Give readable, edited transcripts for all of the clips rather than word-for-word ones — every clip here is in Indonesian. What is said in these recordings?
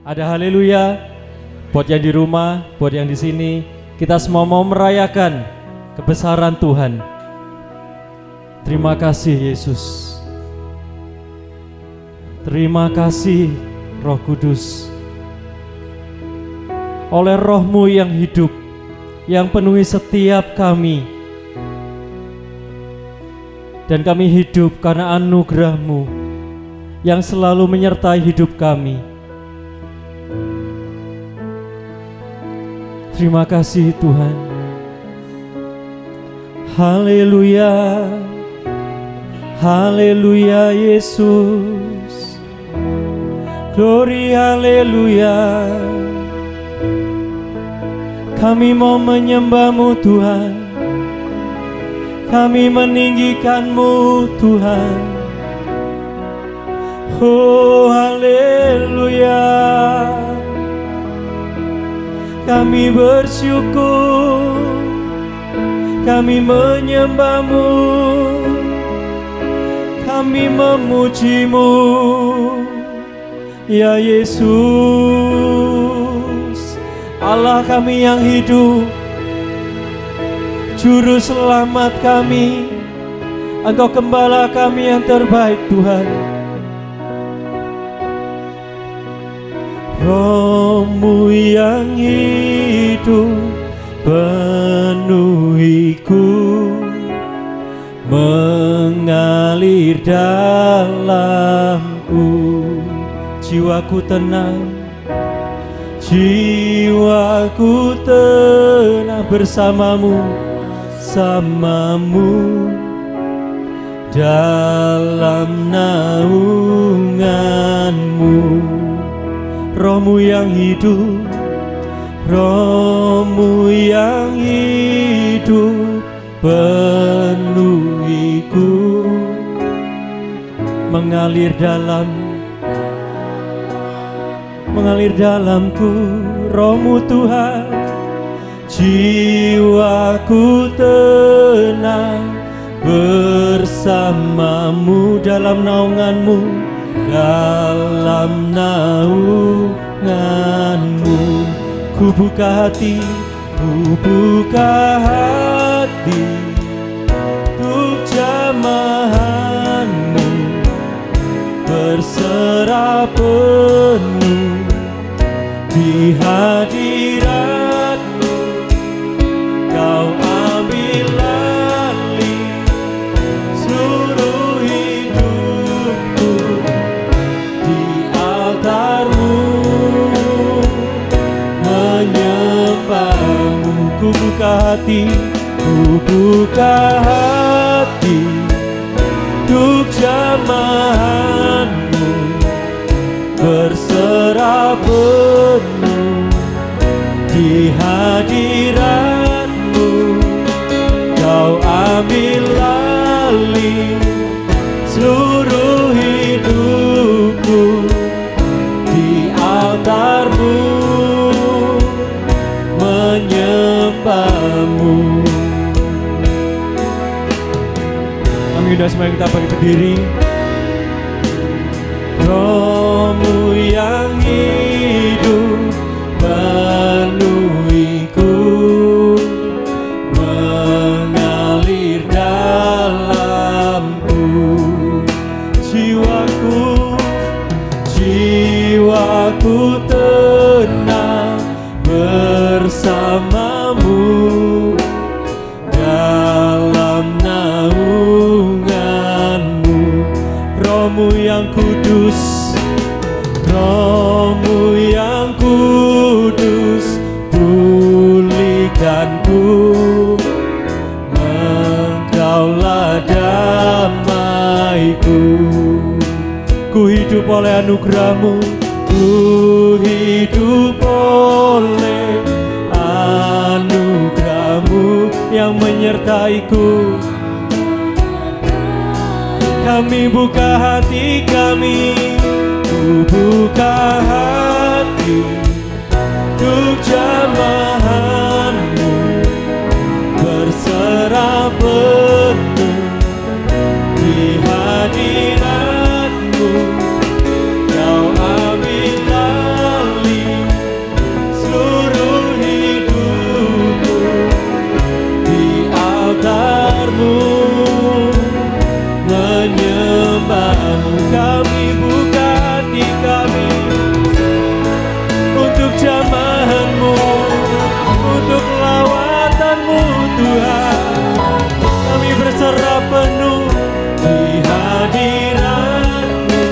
Ada haleluya. Buat yang di rumah, buat yang di sini, kita semua mau merayakan kebesaran Tuhan. Terima kasih Yesus. Terima kasih Roh Kudus. Oleh Roh-Mu yang hidup, yang penuhi setiap kami. Dan kami hidup karena anugerah-Mu yang selalu menyertai hidup kami. Terima kasih Tuhan. Haleluya. Haleluya Yesus. Glory haleluya. Kami mau menyembah-Mu Tuhan. Kami meninggikan-Mu Tuhan. Oh haleluya. Kami bersyukur, kami menyembah-Mu, kami memuji-Mu, ya Yesus. Allah kami yang hidup, Juru Selamat kami, Engkau Gembala kami yang terbaik Tuhan. Roh-Mu yang hidup penuhiku, mengalir dalamku. Jiwaku tenang, jiwaku tenang bersama-Mu, samamu dalam naungan-Mu. Roh-Mu yang hidup, Roh-Mu yang hidup penuhiku, mengalir dalamku. Roh-Mu Tuhan, jiwaku tenang bersama-Mu dalam naungan-Mu, dalam naungan-Mu. Ku buka hati untuk jamahan-Mu, berserah penuh di hadirat-Mu. Kau ambil alih seluruh hidupku di altar-Mu, menyembah-Mu. Ku buka hati untuk jamahan-Mu, berserah penuh di hadirat-Mu. Kau ambil alih seluruh hidupku di altar-Mu, menyembah-Mu. Kami sudah semua kita bagi berdiri. Roh-Mu yang hidup penuhiku, mengalir dalamku. Jiwaku tenang bersama-Mu dalam naungan-Mu. Roh-Mu yang kudus, Roh-Mu yang kudus, pulihkanku. Engkaulah damaiku. Ku hidup oleh anugerah-Mu, ku hidup oleh anugerah-Mu yang menyertaiku. Kami buka hati kami, ku buka hati untuk jamahan-Mu, berserah penuh di hadirat-Mu. Kau ambil alih Tuhan. Kami berserah penuh di hadirat-Mu.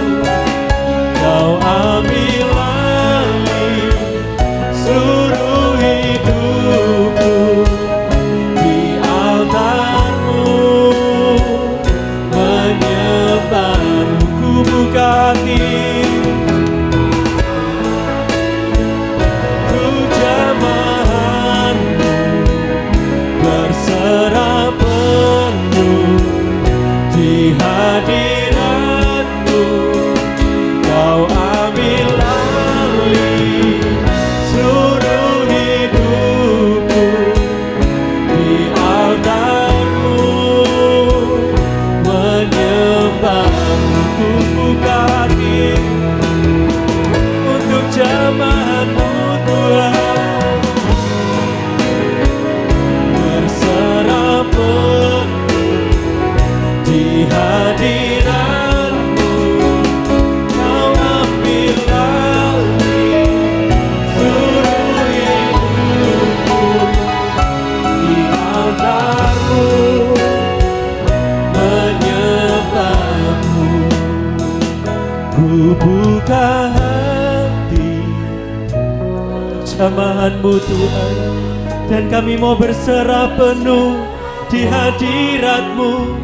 Kau ambil alih seluruh hidupku di altar-Mu. Menyembah-Mu, ku buka hati. Hadirat-Mu, Kau ambil alih seluruh hidupku di altar-Mu. Menyembah-Mu, ku buka hati untuk jemaat-Mu Tuhan. Berserah penuh di hadirat-Mu, Kau ambil alih seluruh hidupku di altar-Mu. Menyembah-Mu, ku buka hati jemaat-Mu Tuhan, dan kami mau berserah penuh di hadirat-Mu.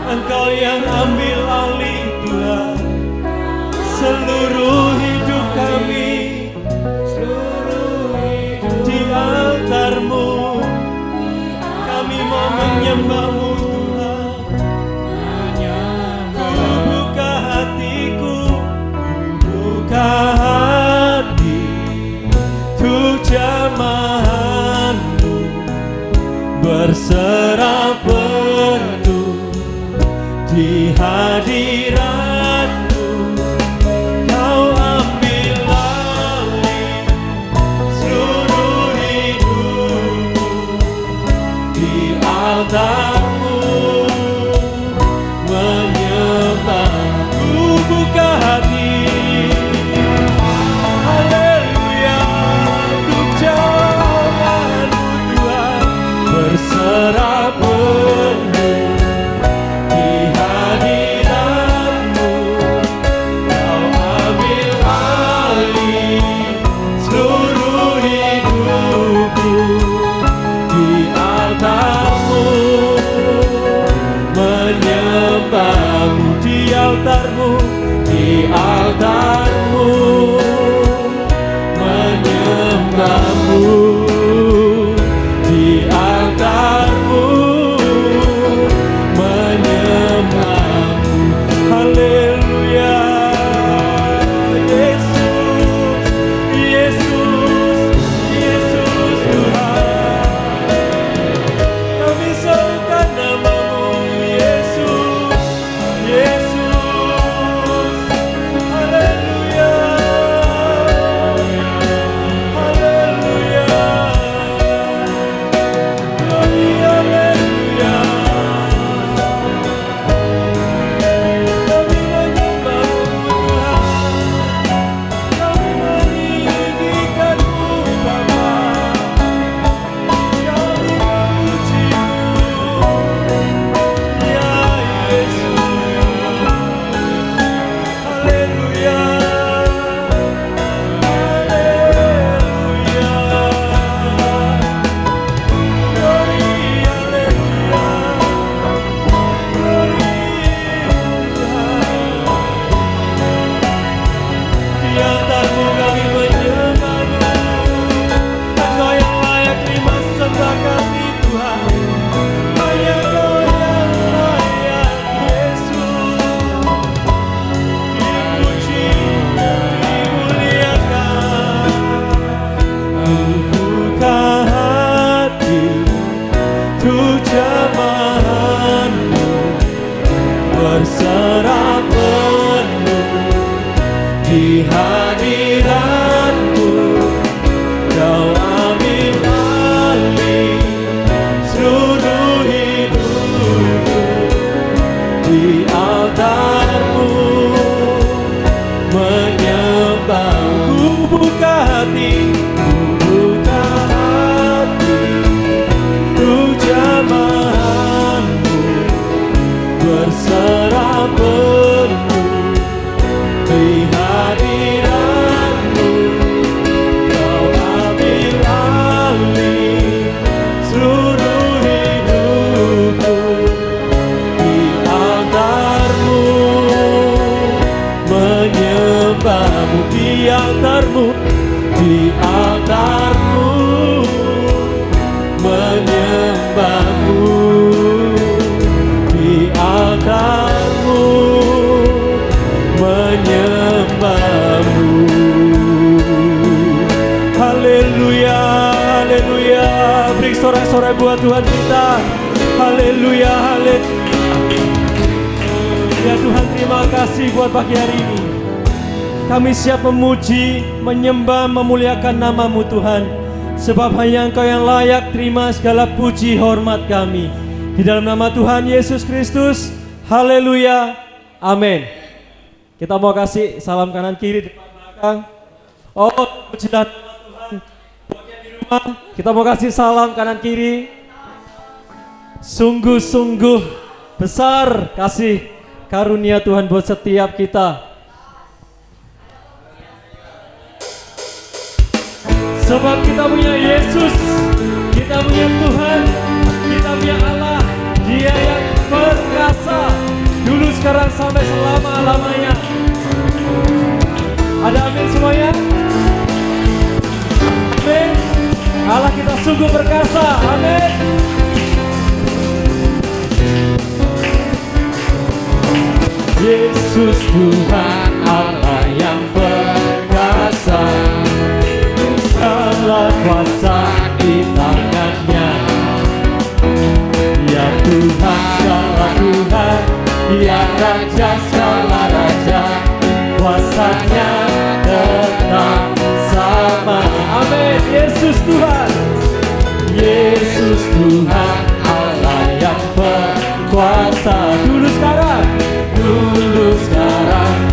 Engkau yang ambil alih Tuhan seluruh hidup kami, di altar-Mu. Kami mau menyembah-Mu Tuhan. Ku buka hatiku, ku buka hati untuk jemaat-Mu. Berserah penuh di hadirat-Mu, Kau ambil alih seluruh hidupku di altar-Mu. Menyembah-Mu, buka hati. Haleluya, untuk jemaat-Mu Tuhan. Berserah penuh di hadirat-Mu, Kau ambil alih seluruh hidupku di altar-Mu. Menyembah-Mu di altar-Mu, di altar-Mu. Menyembah-Mu di altar-Mu. Menyembah-Mu, haleluya. Yesus, Yesus, Yesus Tuhan. Kami serukan nama-Mu Yesus, Yesus. Haleluya, haleluya. Glory, haleluya. Kami menyembah-Mu Tuhan. Kami meninggikan-Mu Bapa. Kami memuji-Mu, ya Yesus. Haleluya, haleluya. Glory, haleluya. Glory, di altar-Mu kami menyembah-Mu. Engkau yang layak terima sembah kami Tuhan. Hanya Kau yang layak Yesus. Dipuji, dimuliakan. Ku buka hati untuk jemaat-Mu. Berserah penuh di hadirat-Mu, Kau ambil alih seluruh hidupku di altar-Mu. Menyembah-Mu, buka hati, ku buka hati altarmu, di altarmu menyembahmu, di altarmu menyembahmu. Haleluya, haleluya. Beri sorak-sorai buat Tuhan kita. Haleluya, haleluya. Ya Tuhan, terima kasih buat pagi hari ini. Kami siap memuji, menyembah, memuliakan nama-Mu Tuhan. Sebab hanya Engkau yang layak terima segala puji hormat kami. Di dalam nama Tuhan Yesus Kristus. Haleluya, amin. Kita mau kasih salam kanan kiri, depan belakang. Oh, pujilah nama Tuhan. Buat yang di rumah, kita mau kasih salam kanan kiri. Sungguh-sungguh besar kasih karunia Tuhan buat setiap kita. Sebab kita punya Yesus, kita punya Tuhan, kita punya Allah. Dia yang perkasa, dulu, sekarang, sampai selama-lamanya. Ada amin semuanya? Amin. Allah kita sungguh perkasa, amin. Yesus Tuhan Allah yang perkasa, segala kuasa di tangannya. Ya Tuhan segala Tuhan, ya Raja segala Raja, kuasanya tetap sama. Amin. Yesus Tuhan, Yesus Tuhan Allah yang berkuasa, dulu sekarang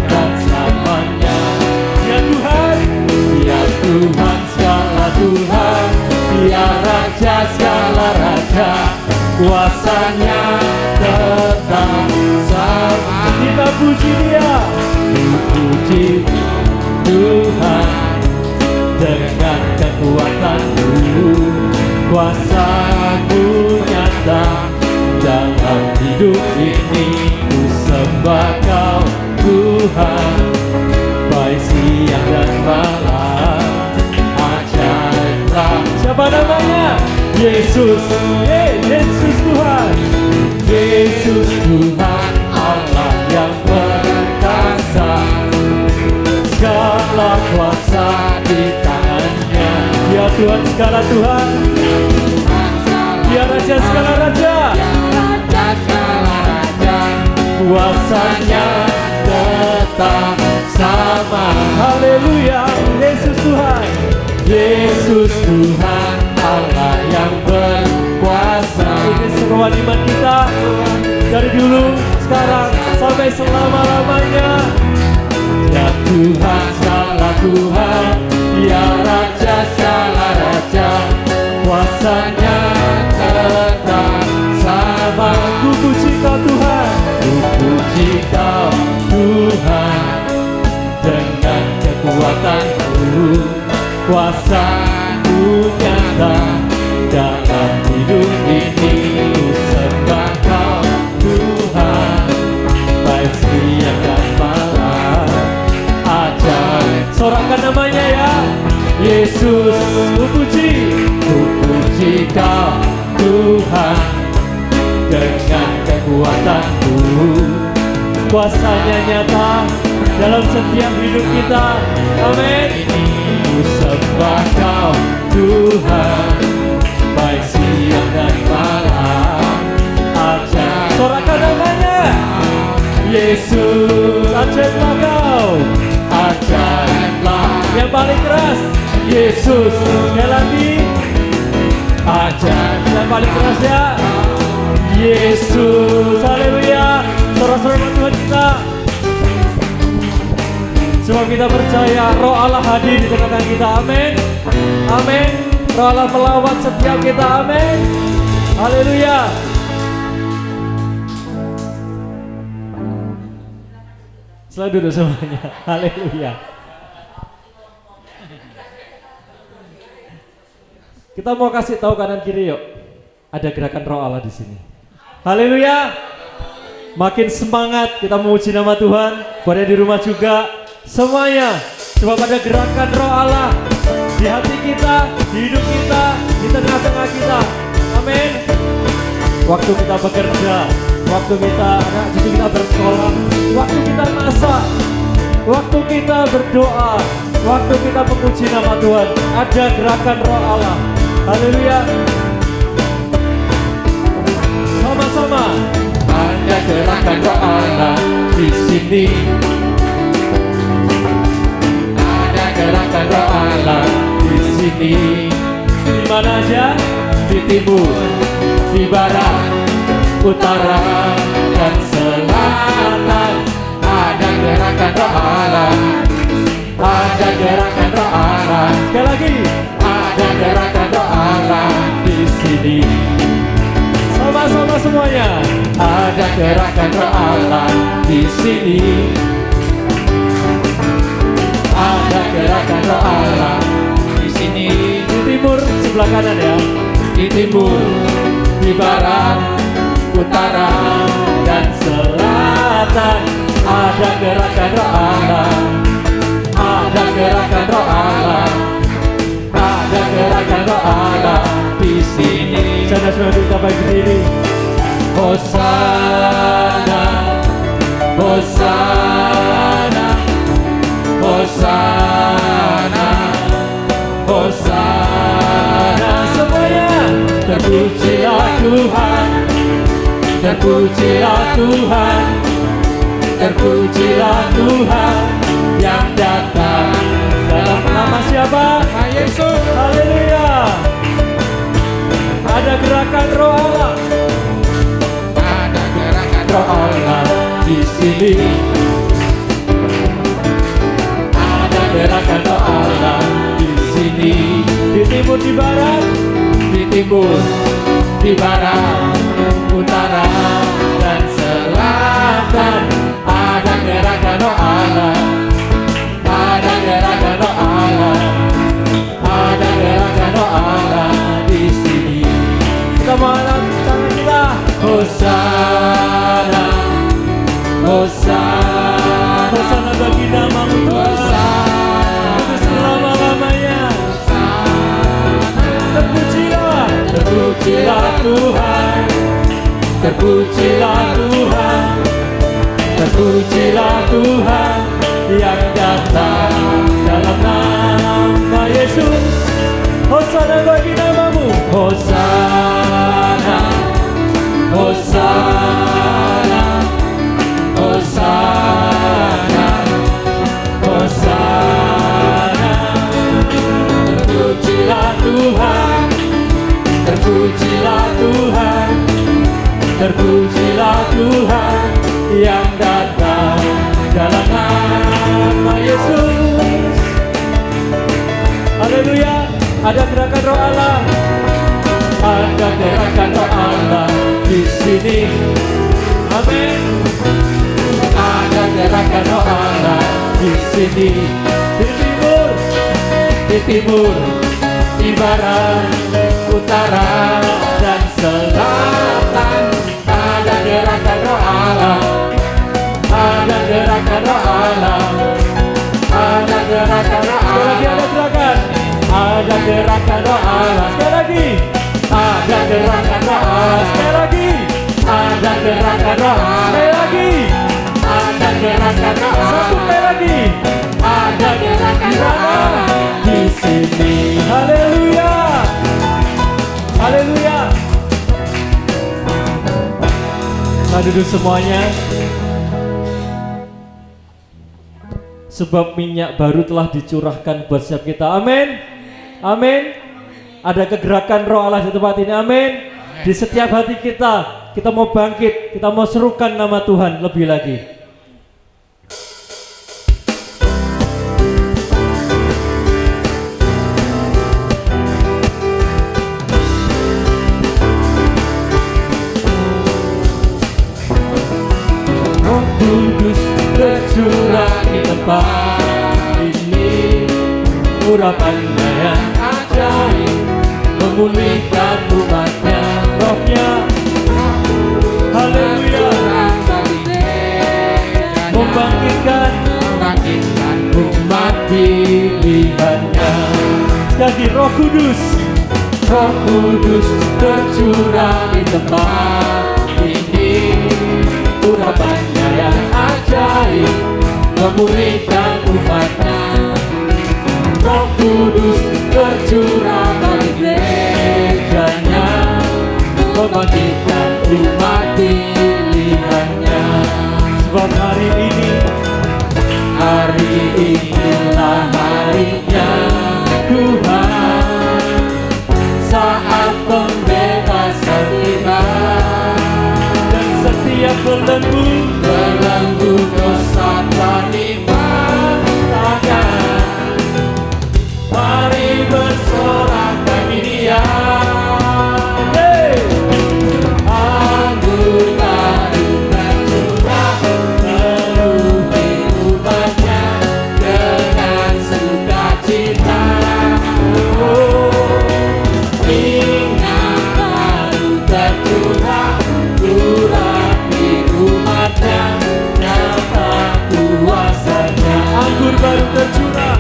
dan selamanya. Ya Tuhan, ya Tuhan segala Tuhan, ya Raja segala Raja, kuasanya tetap sama. Kita puji Dia, puji Tuhan dengan kekuatan-Mu, kuasa-Mu nyata dalam hidup ini. Ku sembah Kau Tuhan, baik siang dan malam, ajaiblah. Siapa namanya? Yesus, Yesus Tuhan, Yesus Tuhan Allah yang perkasa, segala kuasa di tangannya. Ya Tuhan segala Tuhan, ya Raja segala Raja, kuasanya tetap sama. Haleluya. Yesus Tuhan, Yesus Tuhan Allah yang berkuasa. Ini semua iman kita dari dulu, sekarang, sampai selama-lamanya. Ya Tuhan segala Tuhan, ya Raja segala Raja, kuasanya tetap sama. Ku puji Kau Tuhan, ku puji Kau Tuhan dengan kekuatan-Mu, kuasa-Mu nyata dalam hidup ini. Ku sembah Kau Tuhan, baik siang dan malam, ajaib. Sorakan namanya ya, Yesus. Ku puji Kau Tuhan dengan kekuatan-Mu, kuasanya nyata dalam setiap hidup kita. Amin. Ku sembah Kau Tuhan, baik siang dan malam, ajaib. Sorakan namanya Yesus. Ajaiblah Kau, ajaiblah. Yang paling keras Yesus. Sekali lagi, ajaib. Yang paling keras ya Yesus. Haleluya. Sorak-sorai Tuhan kita. Sebab kita percaya Roh Allah hadir di tengah kita. Amin. Amin. Roh Allah melawat setiap kita. Amin. Haleluya. Selalu duduk semuanya. Haleluya. Kita mau kasih tahu kanan kiri yuk. Ada gerakan Roh Allah di sini. Haleluya. Makin semangat kita memuji nama Tuhan. Buat yang di rumah juga, semuanya Sebab ada gerakan roh Allah di hati kita, di hidup kita, di tengah-tengah kita. Amin. Waktu kita bekerja, waktu kita anak cucu kita bersekolah, waktu kita masak, waktu kita berdoa, waktu kita memuji nama Tuhan, ada gerakan roh Allah. Haleluya. Sama-sama. Ada gerakan roh Allah di sini. Ada gerakan roh Allah di sini. Di mana aja? Di timur, di barat, utara, dan selatan. Ada gerakan roh Allah. Ada gerakan roh Allah. Sekali lagi. Ada gerakan roh Allah di sini. Sama-sama semuanya. Ada gerakan roh Allah di sini. Ada gerakan roh Allah di sini. Di timur sebelah kanan ya. Di timur, di barat, utara, dan selatan. Ada gerakan roh Allah. Ada gerakan roh Allah. Ada gerakan roh Allah di sini. Saudara-saudara kita baik berdiri. Hosana, Hosana, Hosana, Hosana. Semuanya. Terpujilah Tuhan, terpujilah Tuhan, terpujilah Tuhan yang datang dalam Nama siapa? Yesus. Haleluya. Ada gerakan roh Allah. Ada gerakan roh Allah di sini. Ada gerakan roh Allah di sini. Di timur, di barat. Di timur, di barat, utara, dan selatan. Ada gerakan roh Allah. Ada gerakan roh Allah. Ada gerakan roh Allah di sini. Kita mau angkat tangan kita. Hosana, Hosana, Hosana bagi namamu Tuhan. Untuk selama-lamanya. Terpujilah. Terpujilah Tuhan, terpujilah Tuhan, terpujilah Tuhan yang datang dalam nama Yesus. Hosana bagi namamu. Hosana, Hosana, Hosana, Hosana. Terpujilah Tuhan, terpujilah Tuhan, terpujilah Tuhan yang datang dalam nama Yesus. Haleluya. Ada gerakan roh Allah. Ada gerakan roh Allah di sini. Amin. Ada gerakan roh Allah di sini. Di timur, Di timur, di barat, utara, dan selatan. Ada gerakan roh Allah. Ada gerakan roh Allah. Ada gerakan roh sekali lagi Allah. ada gerakan. Ada gerakan roh Allah. Sekali lagi. Ada gerakan roh Allah. Sekali lagi. Ada gerakan roh Allah. Sekali lagi. Ada gerakan roh Satu Allah. kali lagi. Ada gerakan roh Allah di sini. Haleluya. Haleluya. Nah, duduk semuanya. Sebab minyak baru telah dicurahkan buat setiap kita. Amin. Amin. Ada kegerakan roh Allah di tempat ini. Amin. Di setiap hati kita mau bangkit, kita mau serukan nama Tuhan lebih lagi. Roh Kudus tercurah di tempat ini. Urapannya yang ajaib memulihkan umatnya. Rohnya. Haleluya. Membangkitkan umat di kaki Roh Kudus. Roh Kudus tercurah di tempat ini. Urapannya yang ajaib memulihkan umatnya. Roh Kudus tercurah bagi gerejanya, membangkitkan umat pilihannya. Sebab hari inilah harinya Tuhan, saat pembebasan tiba, dan setiap belenggu dosa telah dipatahkan. Mari bersorak bagi Dia. Anggur baru tercurah memenuhi umatnya dengan sukacita. Minyak baru tercurah urapi umatnya, nyata kuasanya. anggur baru tercurah,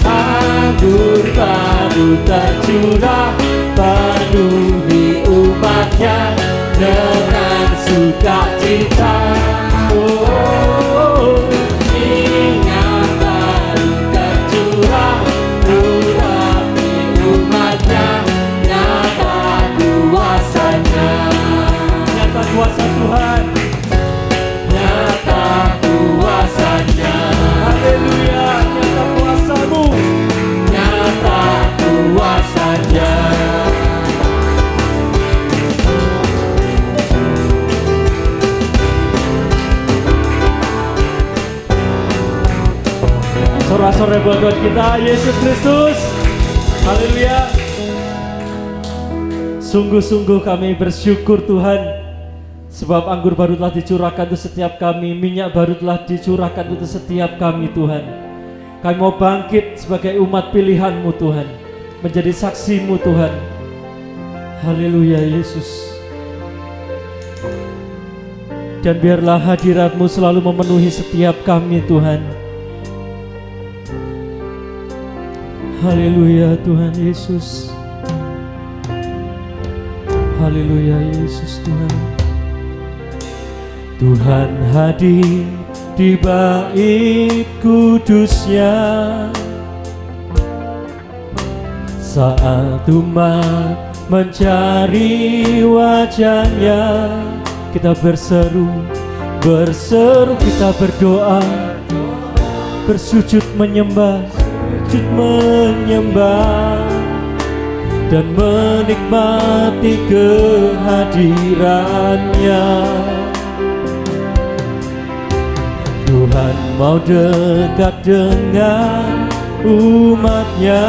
Anggur baru tercurah penuhi umatnya dengan sukacita. Minyak baru tercurah urapi umatnya, nyata kuasanya. nyata kuasa Tuhan. Nyata kuasanya. Haleluya, nyata kuasa-Mu. Nyata kuasanya. Sorak-sorai buat Tuhan kita Yesus Kristus. Haleluya. Sungguh-sungguh kami bersyukur Tuhan, sebab anggur baru telah dicurahkan untuk setiap kami, minyak baru telah dicurahkan untuk setiap kami Tuhan. Kami mau bangkit sebagai umat pilihan-Mu Tuhan, menjadi saksi-Mu Tuhan. Haleluya Yesus. Dan biarlah hadirat-Mu selalu memenuhi setiap kami Tuhan. Haleluya Tuhan Yesus. Haleluya Yesus Tuhan. Tuhan hadir di bait kudusnya, saat umat mencari wajahnya. Kita berseru, kita berdoa, bersujud menyembah, dan menikmati kehadirannya. Tuhan mau dekat dengan umatnya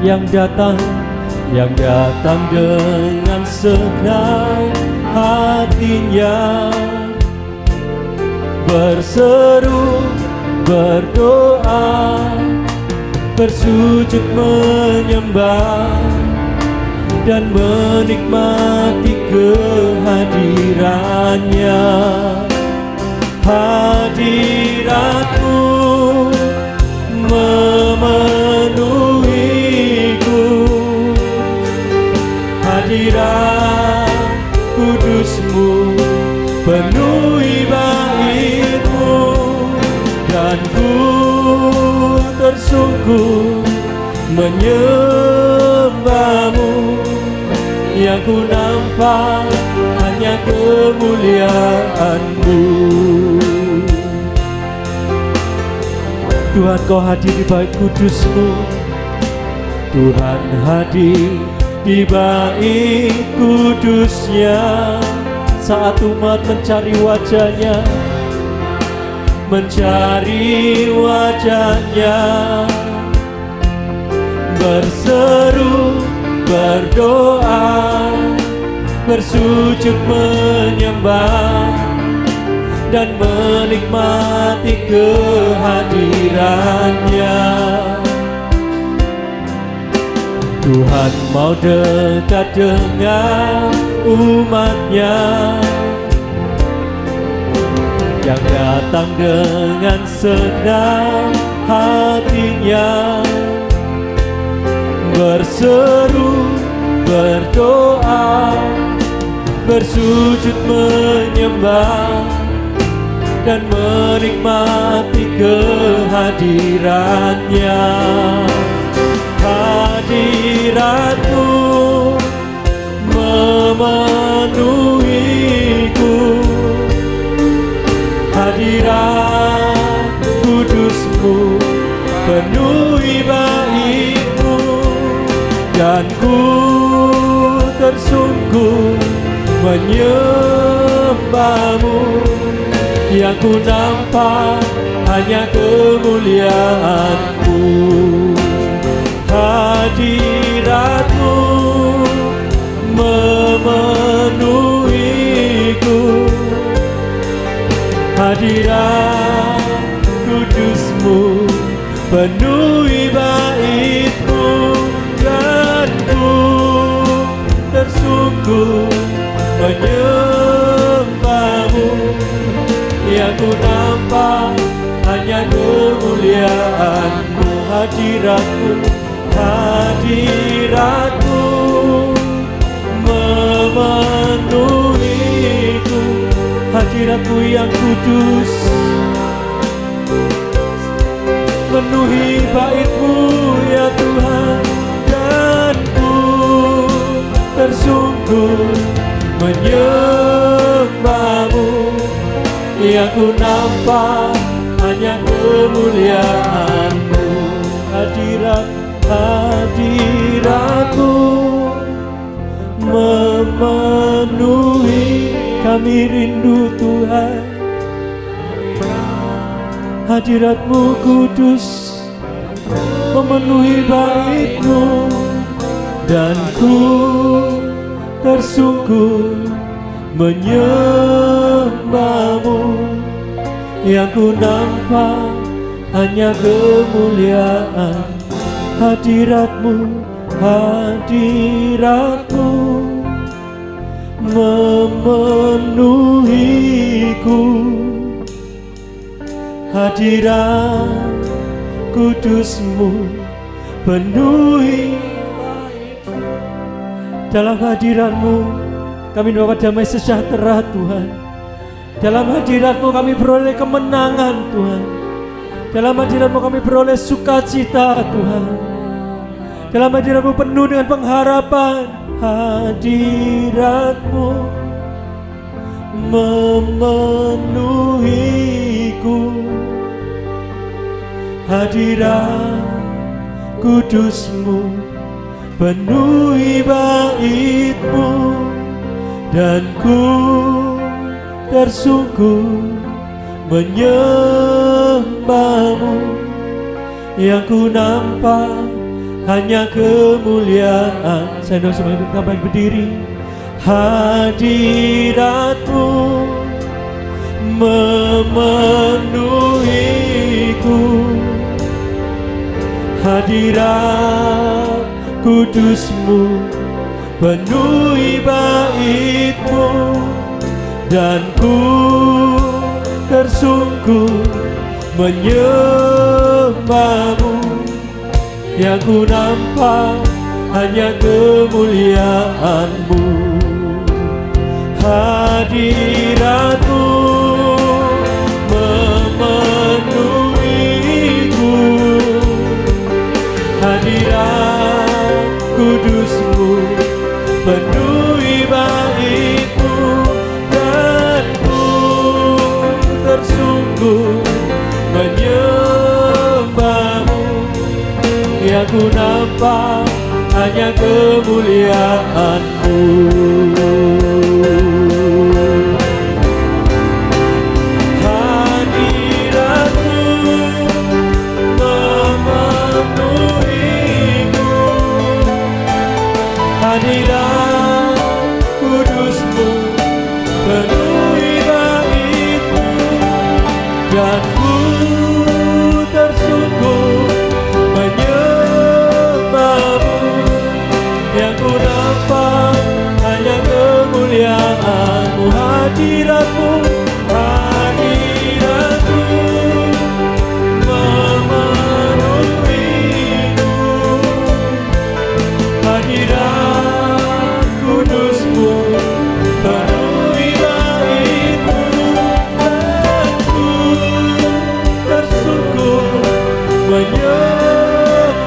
yang datang dengan segenap hatinya, berseru, berdoa, bersujud menyembah, dan menikmati kehadirannya. Hadirat-Mu memenuhiku, hadirat kudus-Mu penuhi bait-Mu, dan ku tersungkur menyembah-Mu. Yang ku nampak hanya kemuliaan-Mu. Tuhan, Kau hadir di bait kudus-Mu. Tuhan hadir di bait kudusnya, saat umat mencari wajahnya, berseru, berdoa, bersujud menyembah, dan menikmati kehadirannya. Tuhan mau dekat dengan umatnya yang datang dengan senang hatinya, berseru, berdoa, bersujud menyembah, dan menikmati kehadirannya. Hadirat-Mu memenuhiku, hadirat kudus-Mu penuhi bait-Mu, dan ku tersungkur menyembah-Mu. Yang ku nampak hanya kemuliaan-Mu. Hadirat-Mu memenuhiku, hadirat kudus-Mu penuhi bait-Mu, dan ku tersungkur menyembah-Mu. Yang ku nampak hanya kemuliaan-Mu. Hadirat-Mu, hadirat-Mu memenuhiku, hadirat-Mu yang kudus penuhi bait-Mu ya Tuhan, dan ku tersungkur menyembah-Mu. Yang ku nampak hanya kemuliaan-Mu. Hadirat-Mu memenuhi, kami rindu Tuhan. Hadirat-Mu kudus memenuhi bait-Mu, dan ku tersungkur menyembah-Mu. Yang ku nampak hanya kemuliaan. Hadirat-Mu, hadirat-Mu memenuhiku, hadirat kudus-Mu penuhi. Dalam hadirat-Mu kami dapat damai sejahtera Tuhan. Dalam hadirat-Mu kami beroleh kemenangan Tuhan. Dalam hadirat-Mu kami beroleh sukacita Tuhan. Dalam hadirat-Mu penuh dengan pengharapan. Hadirat-Mu memenuhiku, hadirat kudus-Mu penuhi bait-Mu, dan ku tersungkur menyembah-Mu. Yang ku nampak hanya kemuliaan. Saya doa semua tambah berdiri. Hadirat-Mu memenuhiku, hadirat kudus-Mu penuhi bait-Mu, dan ku tersungkur menyembah-Mu. Yang ku nampak hanya kemuliaan-Mu. Hadirat-Mu memenuhiku, hadirat kudus-Mu penuhi bait-Mu, dan ku tersungkur menyembah-Mu. Yang ku nampak hanya kemuliaan-Mu. Hadirat-Mu memenuhiku, hadirat kudus-Mu penuhi bait-Mu, dan ku tersungkur menyembah-Mu. Yang ku nampak hanya kemuliaan-Mu.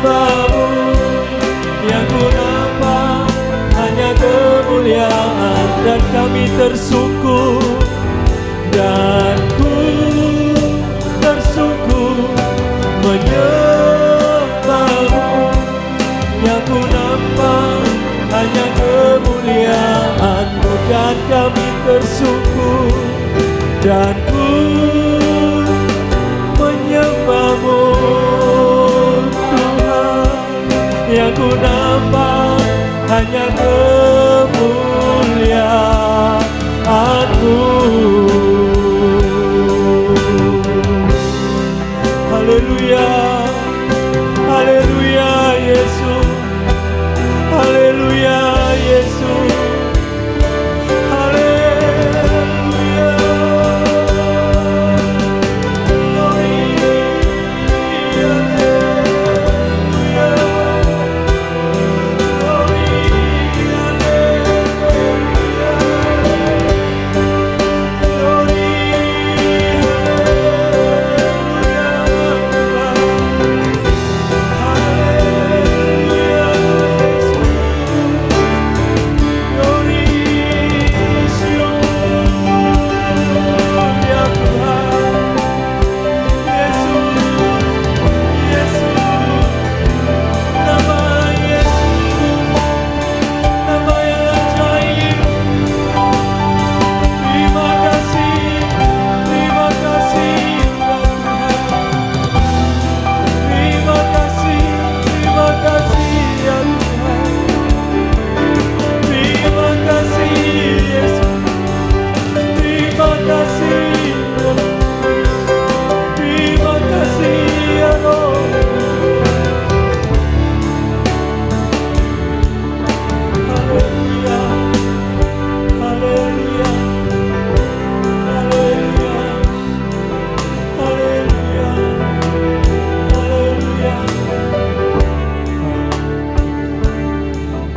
menyembahmu, yang ku nampak hanya kemuliaan, dan kami tersungkur, dan ku tersungkur menyembahmu, yang ku nampak hanya kemuliaan-Mu, dan kami tersungkur, dan ku menyembah-Mu Tuhan, yang ku nampak hanya kemuliaan-Mu. Haleluya, haleluya Yesus, haleluya Yesus, haleluya.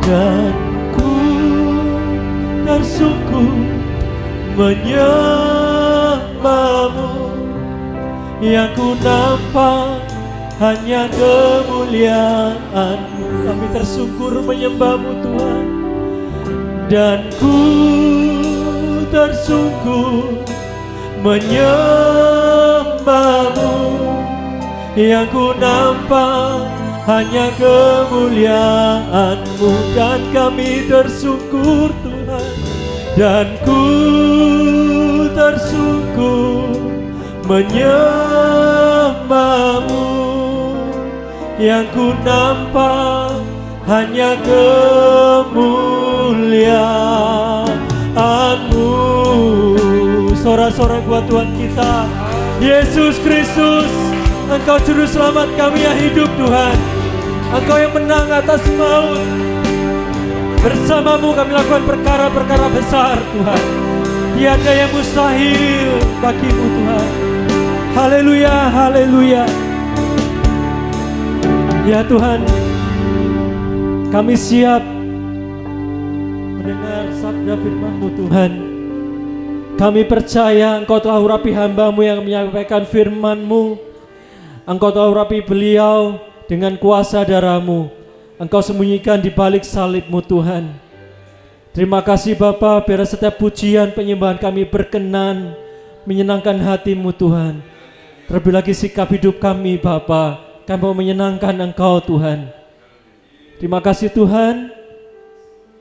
Dan ku tersungkur menyembah-Mu, yang ku nampak hanya kemuliaan-Mu. Kami tersungkur menyembah-Mu Tuhan, dan ku tersungkur menyembah-Mu, yang ku nampak hanya kemuliaan-Mu, dan kami tersungkur Tuhan, dan ku tersungkur menyembah-Mu, yang ku nampak hanya kemuliaan-Mu. Sorak-sorak buat Tuhan kita, Yesus Kristus, Engkau Juru Selamat kami yang hidup Tuhan, Engkau yang menang atas maut. Bersama-Mu kami lakukan perkara-perkara besar Tuhan. Tiada yang mustahil bagi-Mu Tuhan. Haleluya, haleluya. Ya Tuhan, kami siap mendengar sabda firman-Mu Tuhan. Kami percaya Engkau telah urapi hamba-Mu yang menyampaikan firman-Mu. Engkau telah urapi beliau dengan kuasa darah-Mu. Engkau sembunyikan di balik salib-Mu Tuhan. Terima kasih Bapa, biar setiap pujian penyembahan kami berkenan, menyenangkan hati-Mu Tuhan. Terlebih lagi sikap hidup kami Bapa, kami mau menyenangkan Engkau Tuhan. Terima kasih Tuhan.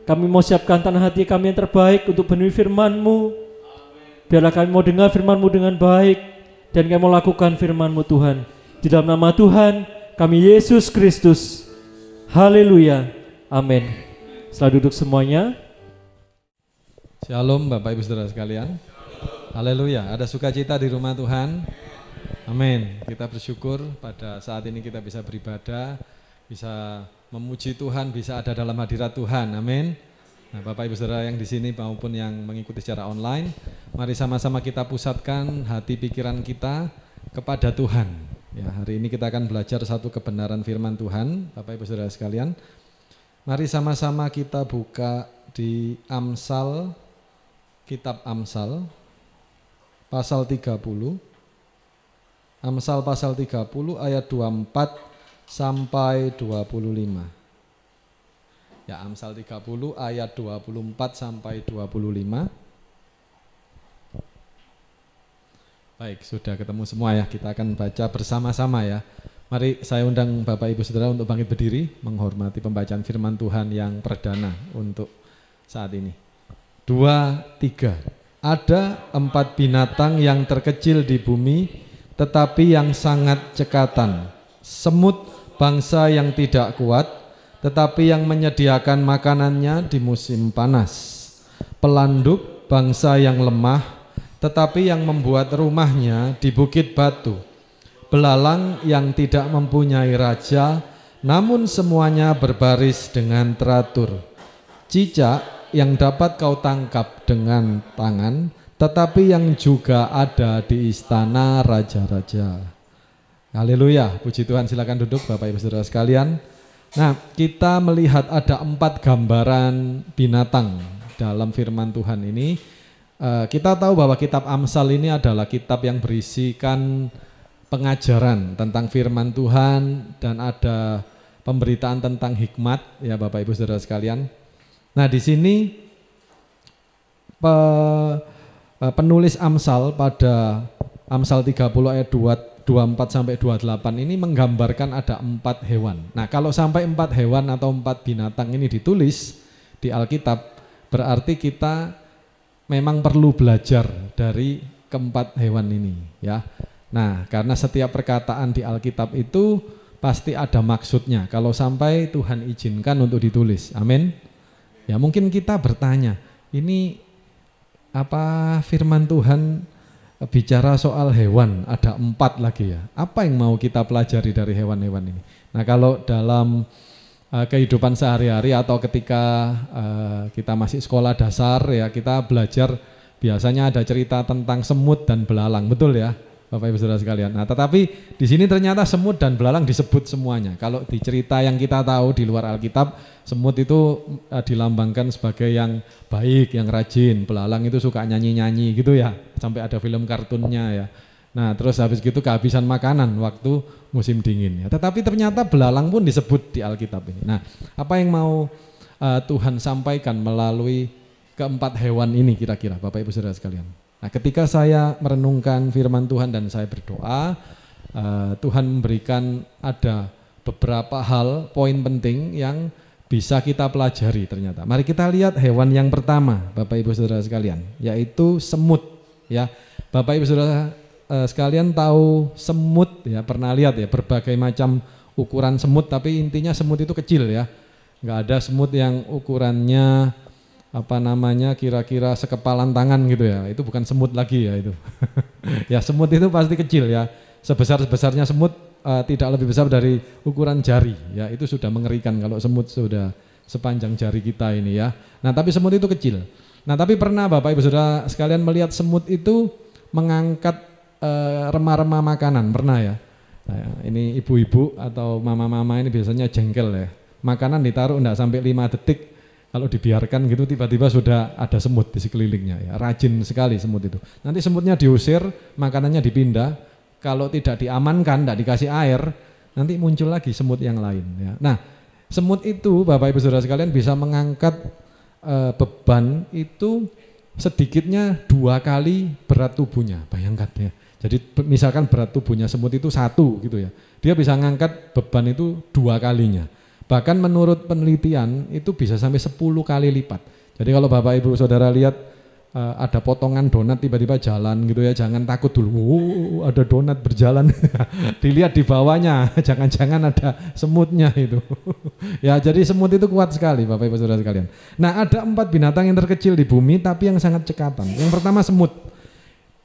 Kami mau siapkan tanah hati kami yang terbaik untuk penuhi firman-Mu. Biarlah kami mau dengar firman-Mu dengan baik, dan kami mau lakukan firman-Mu Tuhan. Di dalam nama Tuhan kami Yesus Kristus. Haleluya. Amin. Selamat duduk semuanya. Shalom Bapak Ibu Saudara sekalian. Haleluya. Ada sukacita di rumah Tuhan. Amin. Kita bersyukur pada saat ini kita bisa beribadah, bisa memuji Tuhan, bisa ada dalam hadirat Tuhan. Amin. Nah, Bapak Ibu Saudara yang di sini maupun yang mengikuti secara online, mari sama-sama kita pusatkan hati pikiran kita kepada Tuhan. Ya, hari ini kita akan belajar satu kebenaran firman Tuhan, Bapak Ibu Saudara sekalian. Mari sama-sama kita buka di Amsal, kitab Amsal, pasal 30. Amsal pasal 30 ayat 24 sampai 25. Ya, Amsal 30 ayat 24 sampai 25. Baik, sudah ketemu semua ya. Kita akan baca bersama-sama ya. Mari saya undang Bapak Ibu Saudara untuk bangkit berdiri menghormati pembacaan firman Tuhan yang perdana untuk saat ini. 2, 3. Ada 4 binatang yang terkecil di bumi, tetapi yang sangat cekatan. Semut, bangsa yang tidak kuat, tetapi yang menyediakan makanannya di musim panas. Pelanduk, bangsa yang lemah, tetapi yang membuat rumahnya di bukit batu. Belalang yang tidak mempunyai raja, namun semuanya berbaris dengan teratur. Cicak yang dapat kau tangkap dengan tangan, tetapi yang juga ada di istana raja-raja. Haleluya, puji Tuhan. Silakan duduk Bapak Ibu Saudara sekalian. Nah, kita melihat ada 4 gambaran binatang dalam firman Tuhan ini. Kita tahu bahwa kitab Amsal ini adalah kitab yang berisikan pengajaran tentang firman Tuhan dan ada pemberitaan tentang hikmat ya Bapak Ibu Saudara sekalian. Nah, di sini penulis Amsal pada Amsal 30 ayat 24 sampai 28 ini menggambarkan ada 4 hewan. Nah, kalau sampai 4 hewan atau 4 binatang ini ditulis di Alkitab, berarti kita memang perlu belajar dari keempat hewan ini ya. Nah, karena setiap perkataan di Alkitab itu pasti ada maksudnya kalau sampai Tuhan izinkan untuk ditulis. Amin. Ya, mungkin kita bertanya, ini apa firman Tuhan bicara soal hewan, ada 4 lagi ya. Apa yang mau kita pelajari dari hewan-hewan ini? Nah, kalau dalam kehidupan sehari-hari atau ketika kita masih sekolah dasar ya, kita belajar biasanya ada cerita tentang semut dan belalang, betul ya Bapak Ibu Saudara sekalian. Nah, tetapi di sini ternyata semut dan belalang disebut semuanya. Kalau di cerita yang kita tahu di luar Alkitab, semut itu dilambangkan sebagai yang baik, yang rajin. Belalang itu suka nyanyi-nyanyi gitu ya, sampai ada film kartunnya ya. Nah, terus habis gitu kehabisan makanan waktu musim dingin ya. Tetapi ternyata belalang pun disebut di Alkitab ini. Nah, apa yang mau Tuhan sampaikan melalui keempat hewan ini kira-kira Bapak Ibu Saudara sekalian? Nah, ketika saya merenungkan firman Tuhan dan saya berdoa, Tuhan memberikan ada beberapa hal, poin penting yang bisa kita pelajari ternyata. Mari kita lihat hewan yang pertama, Bapak Ibu Saudara sekalian, yaitu semut ya. Bapak Ibu Saudara sekalian tahu semut ya, pernah lihat ya berbagai macam ukuran semut, tapi intinya semut itu kecil ya. Enggak ada semut yang ukurannya kira-kira sekepalan tangan gitu ya. Itu bukan semut lagi ya itu. Ya, semut itu pasti kecil ya. Sebesar-besarnya semut tidak lebih besar dari ukuran jari ya. Itu sudah mengerikan kalau semut sudah sepanjang jari kita ini ya. Nah, tapi semut itu kecil. Nah, tapi pernah Bapak Ibu Saudara sekalian melihat semut itu mengangkat remah-remah makanan, pernah ya? Nah, ini ibu-ibu atau mama-mama ini biasanya jengkel ya. Makanan ditaruh enggak sampai 5 detik, kalau dibiarkan gitu tiba-tiba sudah ada semut di sekelilingnya ya. Rajin sekali semut itu. Nanti semutnya diusir, makanannya dipindah. Kalau tidak diamankan, tidak dikasih air, nanti muncul lagi semut yang lain ya. Nah, semut itu Bapak Ibu Saudara sekalian bisa mengangkat beban itu sedikitnya 2 kali berat tubuhnya. Bayangkan ya. Jadi misalkan berat tubuhnya semut itu 1 gitu ya. Dia bisa mengangkat beban itu 2 kalinya. Bahkan menurut penelitian itu bisa sampai 10 kali lipat. Jadi kalau Bapak Ibu Saudara lihat ada potongan donat tiba-tiba jalan gitu ya, jangan takut dulu, ada donat berjalan. Dilihat di bawahnya, jangan-jangan ada semutnya itu. Ya, jadi semut itu kuat sekali Bapak Ibu Saudara sekalian. Nah, ada 4 binatang yang terkecil di bumi tapi yang sangat cekatan. Yang pertama semut.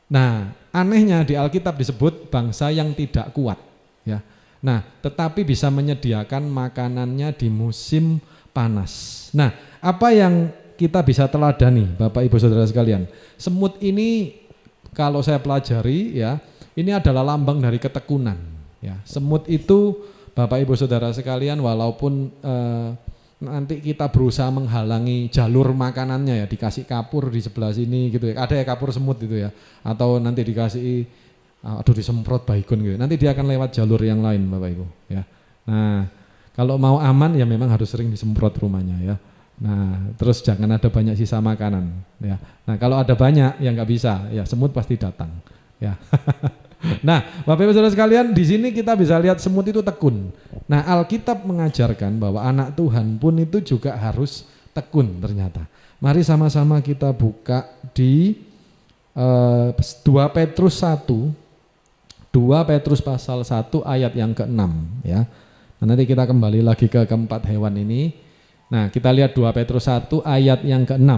Nah, anehnya di Alkitab disebut bangsa yang tidak kuat ya. Nah, tetapi bisa menyediakan makanannya di musim panas. Nah, apa yang kita bisa teladani Bapak Ibu Saudara sekalian? Semut ini kalau saya pelajari ya, ini adalah lambang dari ketekunan ya. Semut itu Bapak Ibu Saudara sekalian walaupun nanti kita berusaha menghalangi jalur makanannya ya, dikasih kapur di sebelah sini gitu ya. Ada ya kapur semut gitu ya. Atau nanti dikasih disemprot baygon gitu. Nanti dia akan lewat jalur yang lain Bapak Ibu ya. Nah, kalau mau aman ya memang harus sering disemprot rumahnya ya. Nah, terus jangan ada banyak sisa makanan ya. Nah, kalau ada banyak ya nggak bisa, ya semut pasti datang ya. Nah, Bapak Ibu Saudara sekalian, di sini kita bisa lihat semut itu tekun. Nah, Alkitab mengajarkan bahwa anak Tuhan pun itu juga harus tekun ternyata. Mari sama-sama kita buka di 2 Petrus 1, 2 Petrus pasal 1 ayat yang ke-6 ya. Nah, nanti kita kembali lagi ke keempat hewan ini. Nah, kita lihat 2 Petrus 1 ayat yang ke-6.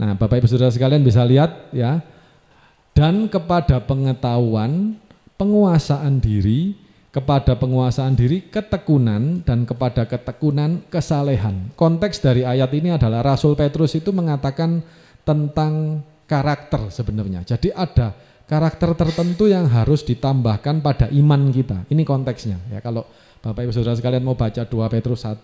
Nah, Bapak Ibu Saudara sekalian bisa lihat ya. Dan kepada pengetahuan, penguasaan diri, kepada penguasaan diri ketekunan, dan kepada ketekunan kesalehan. Konteks dari ayat ini adalah Rasul Petrus itu mengatakan tentang karakter sebenarnya. Jadi ada karakter tertentu yang harus ditambahkan pada iman kita. Ini konteksnya ya. Kalau Bapak Ibu Saudara sekalian mau baca 2 Petrus 1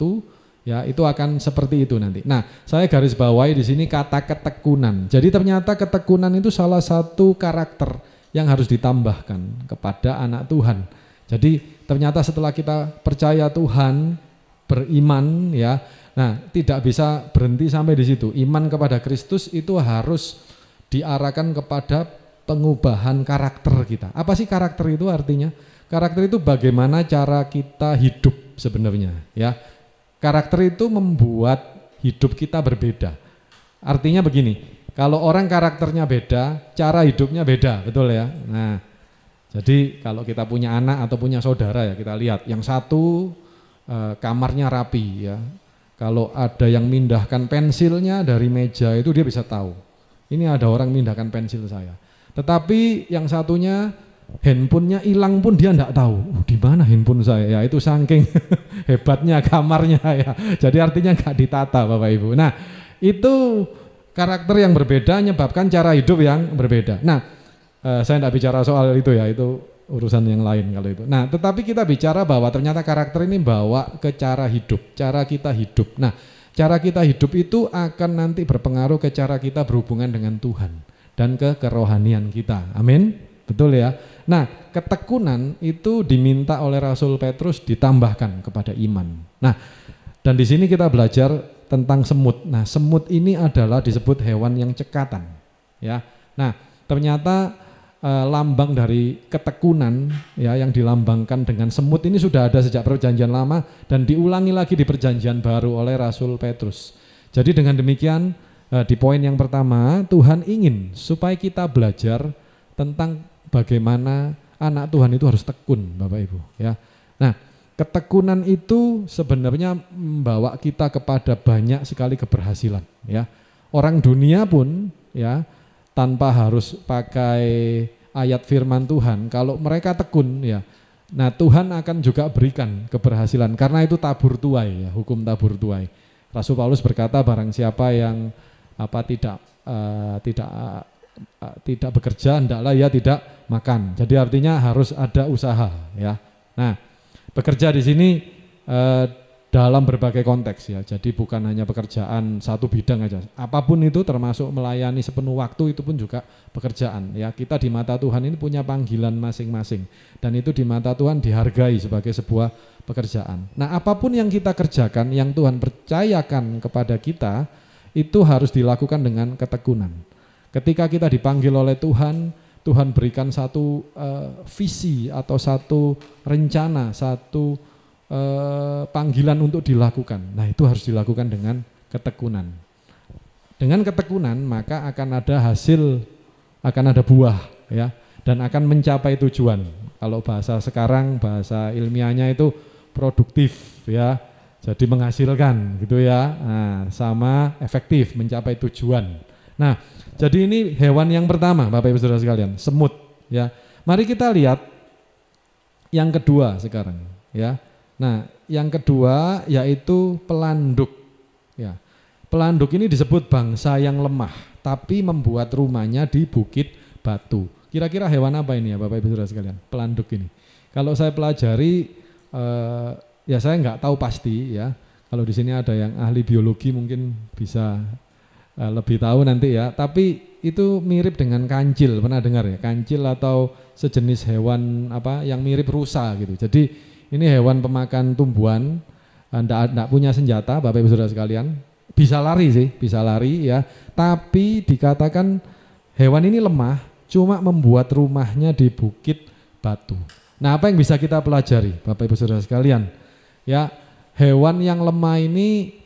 ya, itu akan seperti itu nanti. Nah, saya garis bawahi di sini kata ketekunan. Jadi ternyata ketekunan itu salah satu karakter yang harus ditambahkan kepada anak Tuhan. Jadi ternyata setelah kita percaya Tuhan, beriman ya, nah tidak bisa berhenti sampai di situ. Iman kepada Kristus itu harus diarahkan kepada pengubahan karakter kita. Apa sih karakter itu artinya? Karakter itu bagaimana cara kita hidup sebenarnya ya. Karakter itu membuat hidup kita berbeda. Artinya begini, kalau orang karakternya beda, cara hidupnya beda, betul ya. Nah, jadi kalau kita punya anak atau punya saudara ya, kita lihat yang satu kamarnya rapi ya. Kalau ada yang mindahkan pensilnya dari meja itu dia bisa tahu. Ini ada orang mindahkan pensil saya. Tetapi yang satunya handphonenya hilang pun dia enggak tahu. Di mana handphone saya? Ya itu saking hebatnya kamarnya ya. Jadi artinya enggak ditata Bapak Ibu. Nah, itu karakter yang berbeda menyebabkan cara hidup yang berbeda. Nah, saya enggak bicara soal itu ya, itu urusan yang lain kalau itu. Nah, tetapi kita bicara bahwa ternyata karakter ini bawa ke cara hidup, cara kita hidup. Nah, cara kita hidup itu akan nanti berpengaruh ke cara kita berhubungan dengan Tuhan dan ke kerohanian kita. Amin. Betul ya. Nah, ketekunan itu diminta oleh Rasul Petrus ditambahkan kepada iman. Nah, dan di sini kita belajar tentang semut. Nah, semut ini adalah disebut hewan yang cekatan. Ya. Nah, ternyata lambang dari ketekunan ya yang dilambangkan dengan semut ini sudah ada sejak Perjanjian Lama dan diulangi lagi di Perjanjian Baru oleh Rasul Petrus. Jadi dengan demikian di poin yang pertama, Tuhan ingin supaya kita belajar tentang bagaimana anak Tuhan itu harus tekun, Bapak Ibu ya. Nah, ketekunan itu sebenarnya membawa kita kepada banyak sekali keberhasilan ya. Orang dunia pun ya tanpa harus pakai ayat firman Tuhan, kalau mereka tekun ya, nah Tuhan akan juga berikan keberhasilan karena itu tabur tuai ya, hukum tabur tuai. Rasul Paulus berkata barang siapa yang tidak bekerja hendaklah ia tidak makan. Jadi artinya harus ada usaha ya. Nah, bekerja di sini dalam berbagai konteks ya. Jadi bukan hanya pekerjaan satu bidang aja. Apapun itu termasuk melayani sepenuh waktu itu pun juga pekerjaan ya. Kita di mata Tuhan ini punya panggilan masing-masing dan itu di mata Tuhan dihargai sebagai sebuah pekerjaan. Nah, apapun yang kita kerjakan yang Tuhan percayakan kepada kita itu harus dilakukan dengan ketekunan. Ketika kita dipanggil oleh Tuhan, Tuhan berikan satu visi atau satu rencana, satu panggilan untuk dilakukan. Nah, itu harus dilakukan dengan ketekunan. Dengan ketekunan maka akan ada hasil, akan ada buah ya, dan akan mencapai tujuan. Kalau bahasa sekarang, bahasa ilmiahnya itu produktif ya. Jadi menghasilkan gitu ya. Nah, sama efektif mencapai tujuan. Nah, jadi ini hewan yang pertama Bapak Ibu Saudara sekalian, semut ya. Mari kita lihat yang kedua sekarang ya. Nah, yang kedua yaitu pelanduk ya. Pelanduk ini disebut bangsa yang lemah tapi membuat rumahnya di bukit batu. Kira-kira hewan apa ini ya Bapak Ibu Saudara sekalian? Pelanduk ini. Kalau saya pelajari ya saya nggak tahu pasti ya. Kalau di sini ada yang ahli biologi mungkin bisa lebih tahu nanti ya. Tapi itu mirip dengan kancil, pernah dengar ya? Kancil atau sejenis hewan apa yang mirip rusa gitu. Jadi ini hewan pemakan tumbuhan, enggak punya senjata, Bapak Ibu Saudara sekalian. Bisa lari sih, bisa lari ya. Tapi dikatakan hewan ini lemah, cuma membuat rumahnya di bukit batu. Nah, apa yang bisa kita pelajari, Bapak Ibu Saudara sekalian? Ya, hewan yang lemah ini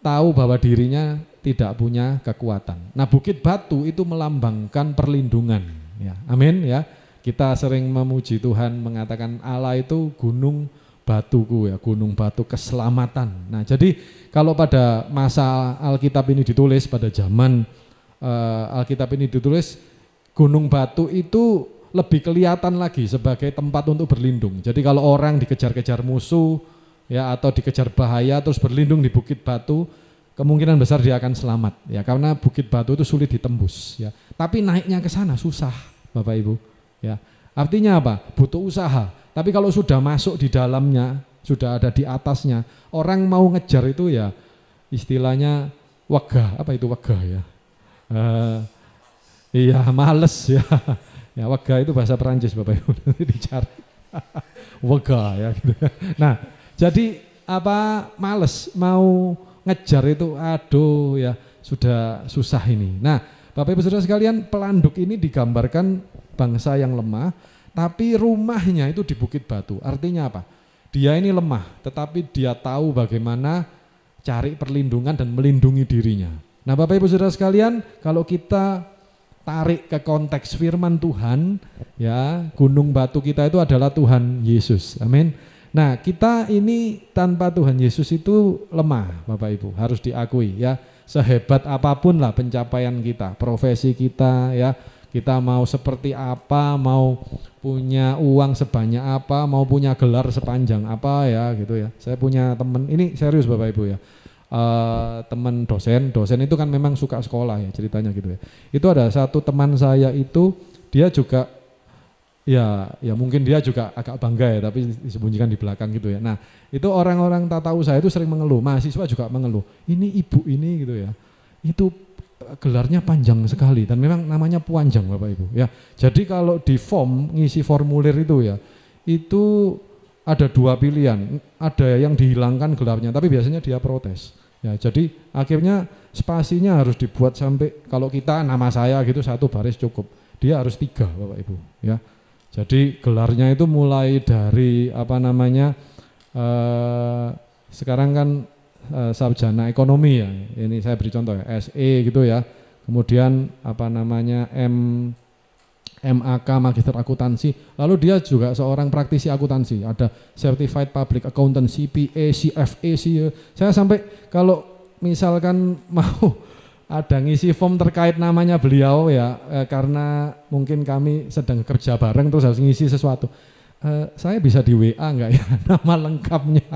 tahu bahwa dirinya tidak punya kekuatan. Nah, bukit batu itu melambangkan perlindungan. Ya, amin ya. Kita sering memuji Tuhan, mengatakan Allah itu gunung batuku ya, gunung batu keselamatan. Nah, jadi kalau pada masa Alkitab ini ditulis, pada zaman Alkitab ini ditulis, gunung batu itu lebih kelihatan lagi sebagai tempat untuk berlindung. Jadi kalau orang dikejar-kejar musuh ya, atau dikejar bahaya terus berlindung di bukit batu, kemungkinan besar dia akan selamat ya, karena bukit batu itu sulit ditembus ya. Tapi naiknya ke sana susah, Bapak Ibu. Ya, artinya apa? Butuh usaha. Tapi kalau sudah masuk di dalamnya, sudah ada di atasnya, orang mau ngejar itu ya istilahnya wegah. Apa itu wegah ya? Iya, males ya. Ya, wegah itu bahasa Perancis, Bapak Ibu. Dicari. Wegah ya gitu. Nah, jadi apa, males mau ngejar itu, aduh ya, sudah susah ini. Nah, Bapak Ibu Saudara sekalian, pelanduk ini digambarkan bangsa yang lemah, tapi rumahnya itu di bukit batu. Artinya apa? Dia ini lemah, tetapi dia tahu bagaimana cari perlindungan dan melindungi dirinya. Nah, Bapak Ibu Saudara sekalian, kalau kita tarik ke konteks firman Tuhan, ya, gunung batu kita itu adalah Tuhan Yesus. Amin. Nah, kita ini tanpa Tuhan Yesus itu lemah, Bapak Ibu, harus diakui ya. Sehebat apapun lah pencapaian kita, profesi kita ya, kita mau seperti apa, mau punya uang sebanyak apa, mau punya gelar sepanjang apa ya gitu ya. Saya punya teman, ini serius Bapak Ibu ya, teman dosen itu kan memang suka sekolah ya, ceritanya gitu ya. Itu ada satu teman saya itu, dia juga ya mungkin dia juga agak bangga ya, tapi disembunyikan di belakang gitu ya. Nah, itu orang-orang tata usaha itu sering mengeluh, mahasiswa juga mengeluh, ini ibu ini gitu ya, itu gelarnya panjang sekali dan memang namanya panjang Bapak Ibu ya. Jadi kalau di form, ngisi formulir itu ya, itu ada dua pilihan, ada yang dihilangkan gelarnya tapi biasanya dia protes ya. Jadi akhirnya spasinya harus dibuat sampai, kalau kita nama saya gitu satu baris cukup, dia harus 3 Bapak Ibu ya. Jadi gelarnya itu mulai dari apa namanya, sekarang kan sarjana ekonomi ya, ini saya beri contoh ya, SE gitu ya, kemudian apa namanya MAK Magister Akuntansi, lalu dia juga seorang praktisi akuntansi, ada Certified Public Accountant, CPA, CFA, CA. Saya sampai kalau misalkan mau ada ngisi form terkait namanya beliau ya, karena mungkin kami sedang kerja bareng terus harus ngisi sesuatu. Saya bisa di WA enggak ya nama lengkapnya?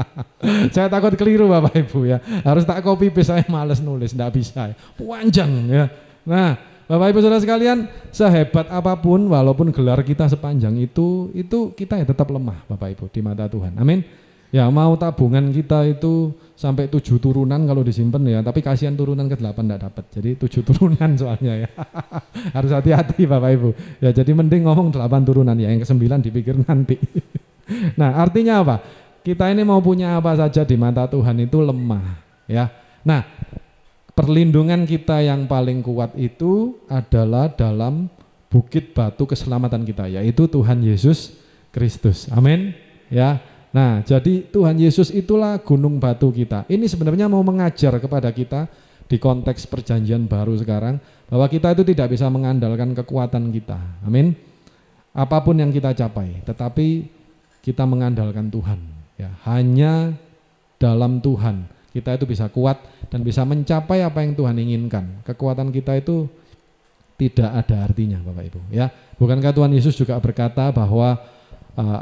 Saya takut keliru Bapak Ibu ya. Harus tak copy paste, saya males nulis, enggak bisa ya. Panjang ya. Nah, Bapak Ibu Saudara sekalian, sehebat apapun walaupun gelar kita sepanjang itu kita ya tetap lemah Bapak Ibu di mata Tuhan. Amin. Ya, mau tabungan kita itu sampai 7 turunan kalau disimpan ya, tapi kasihan turunan ke-8 enggak dapat. Jadi 7 turunan soalnya ya. Harus hati-hati Bapak Ibu. Ya, jadi mending ngomong 8 turunan ya, yang ke-9 dipikir nanti. Nah, artinya apa? Kita ini mau punya apa saja di mata Tuhan itu lemah ya. Nah, perlindungan kita yang paling kuat itu adalah dalam bukit batu keselamatan kita, yaitu Tuhan Yesus Kristus. Amin. Ya. Nah, jadi Tuhan Yesus itulah gunung batu kita. Ini sebenarnya mau mengajar kepada kita di konteks perjanjian baru sekarang, bahwa kita itu tidak bisa mengandalkan kekuatan kita. Amin. Apapun yang kita capai, tetapi kita mengandalkan Tuhan. Ya, hanya dalam Tuhan kita itu bisa kuat dan bisa mencapai apa yang Tuhan inginkan. Kekuatan kita itu tidak ada artinya Bapak Ibu. Ya, bukankah Tuhan Yesus juga berkata bahwa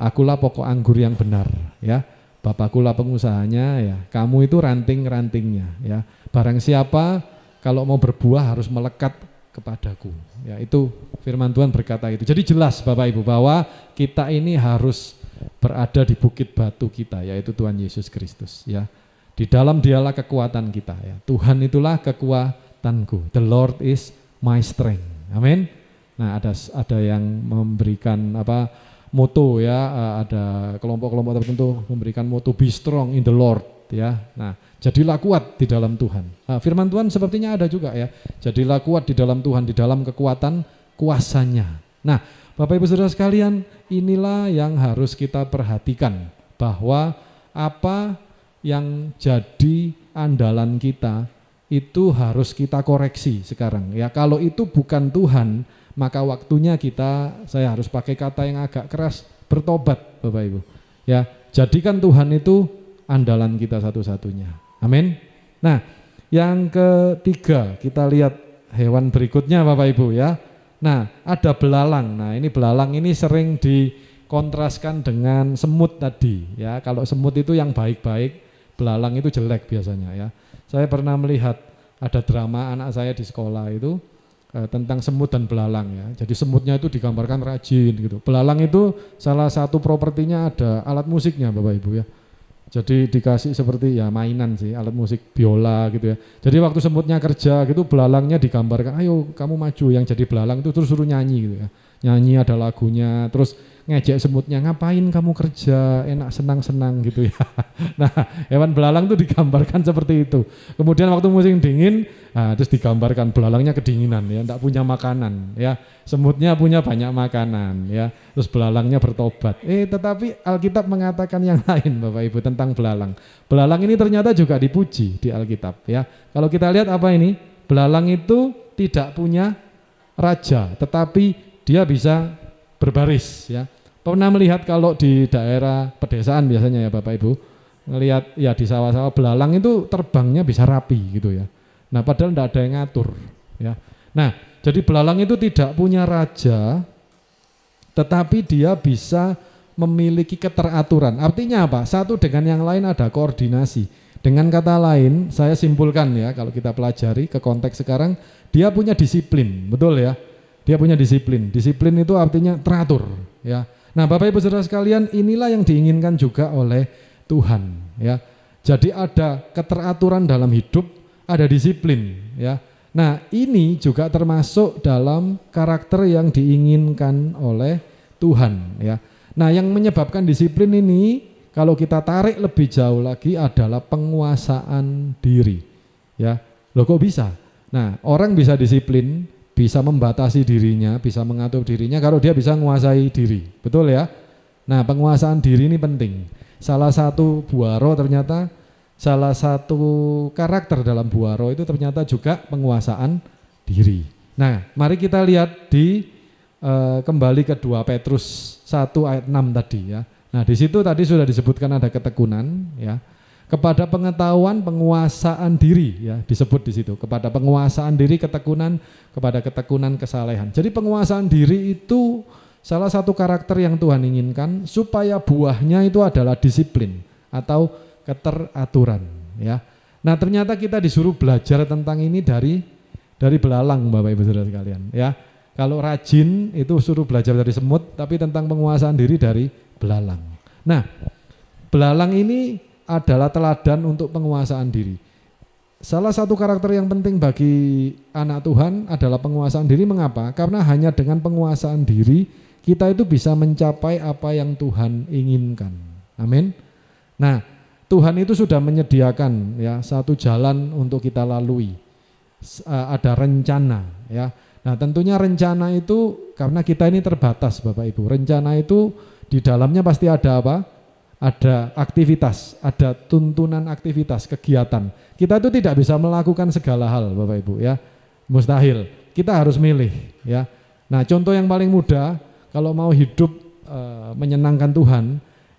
akulah pokok anggur yang benar ya, Bapakkulah pengusahanya ya, kamu itu ranting-rantingnya ya. Barang siapa kalau mau berbuah harus melekat kepadaku ya, itu firman Tuhan berkata itu. Jadi jelas Bapak Ibu bahwa kita ini harus berada di bukit batu kita, yaitu Tuhan Yesus Kristus ya. Di dalam dialah kekuatan kita ya. Tuhan itulah kekuatanku. The Lord is my strength. Amin. Nah, ada yang memberikan moto ya, ada kelompok-kelompok tertentu memberikan moto be strong in the Lord ya. Nah, jadilah kuat di dalam Tuhan. Nah, firman Tuhan sepertinya ada juga ya. Jadilah kuat di dalam Tuhan, di dalam kekuatan kuasanya. Nah, Bapak Ibu Saudara sekalian, inilah yang harus kita perhatikan, bahwa apa yang jadi andalan kita itu harus kita koreksi sekarang ya. Kalau itu bukan Tuhan, maka waktunya saya harus pakai kata yang agak keras, bertobat Bapak Ibu ya. Jadikan Tuhan itu andalan kita satu-satunya. Amin. Nah, yang ketiga kita lihat hewan berikutnya Bapak Ibu ya. Nah, ada belalang. Nah, ini belalang ini sering dikontraskan dengan semut tadi ya. Kalau semut itu yang baik-baik, belalang itu jelek biasanya ya. Saya pernah melihat ada drama anak saya di sekolah itu tentang semut dan belalang ya. Jadi semutnya itu digambarkan rajin gitu. Belalang itu salah satu propertinya ada alat musiknya Bapak Ibu ya. Jadi dikasih seperti ya mainan sih, alat musik biola gitu ya. Jadi waktu semutnya kerja gitu, belalangnya digambarkan, ayo kamu maju, yang jadi belalang itu terus suruh nyanyi gitu ya. Nyanyi ada lagunya, terus ngejek semutnya, ngapain kamu kerja, enak senang-senang gitu ya. Nah, hewan belalang itu digambarkan seperti itu. Kemudian waktu musim dingin, terus digambarkan belalangnya kedinginan ya, enggak punya makanan ya. Semutnya punya banyak makanan ya, terus belalangnya bertobat. Tetapi Alkitab mengatakan yang lain Bapak Ibu tentang belalang. Belalang ini ternyata juga dipuji di Alkitab ya. Kalau kita lihat apa ini? Belalang itu tidak punya raja, tetapi dia bisa berbaris ya. Pernah melihat kalau di daerah pedesaan biasanya ya Bapak Ibu, ngelihat ya di sawah-sawah belalang itu terbangnya bisa rapi gitu ya. Nah, padahal tidak ada yang ngatur ya. Nah, jadi belalang itu tidak punya raja, tetapi dia bisa memiliki keteraturan. Artinya apa? Satu dengan yang lain ada koordinasi. Dengan kata lain, saya simpulkan ya, kalau kita pelajari ke konteks sekarang, dia punya disiplin, betul ya? Dia punya disiplin. Disiplin itu artinya teratur ya. Nah, Bapak Ibu Saudara sekalian, inilah yang diinginkan juga oleh Tuhan ya. Jadi ada keteraturan dalam hidup, ada disiplin ya. Nah, ini juga termasuk dalam karakter yang diinginkan oleh Tuhan ya. Nah, yang menyebabkan disiplin ini kalau kita tarik lebih jauh lagi adalah penguasaan diri ya. Loh kok bisa? Nah, orang bisa disiplin, bisa membatasi dirinya, bisa mengatur dirinya kalau dia bisa menguasai diri, betul ya? Nah, penguasaan diri ini penting. Salah satu buah roh ternyata, salah satu karakter dalam buah roh itu ternyata juga penguasaan diri. Nah, mari kita lihat kembali ke 2 Petrus 1 ayat 6 tadi ya. Nah, di situ tadi sudah disebutkan ada ketekunan ya. Kepada pengetahuan penguasaan diri ya, disebut di situ. Kepada penguasaan diri ketekunan, kepada ketekunan kesalehan. Jadi penguasaan diri itu salah satu karakter yang Tuhan inginkan supaya buahnya itu adalah disiplin atau keteraturan ya. Nah, ternyata kita disuruh belajar tentang ini dari belalang Bapak Ibu Saudara sekalian ya. Kalau rajin itu suruh belajar dari semut, tapi tentang penguasaan diri dari belalang. Nah, belalang ini adalah teladan untuk penguasaan diri. Salah satu karakter yang penting bagi anak Tuhan adalah penguasaan diri. Mengapa? Karena hanya dengan penguasaan diri kita itu bisa mencapai apa yang Tuhan inginkan. Amin. Nah, Tuhan itu sudah menyediakan ya satu jalan untuk kita lalui. Ada rencana ya. Nah, tentunya rencana itu karena kita ini terbatas Bapak Ibu. Rencana itu di dalamnya pasti ada apa? Ada aktivitas, ada tuntunan aktivitas, kegiatan. Kita itu tidak bisa melakukan segala hal Bapak Ibu ya, mustahil. Kita harus milih ya. Nah, contoh yang paling mudah kalau mau hidup menyenangkan Tuhan,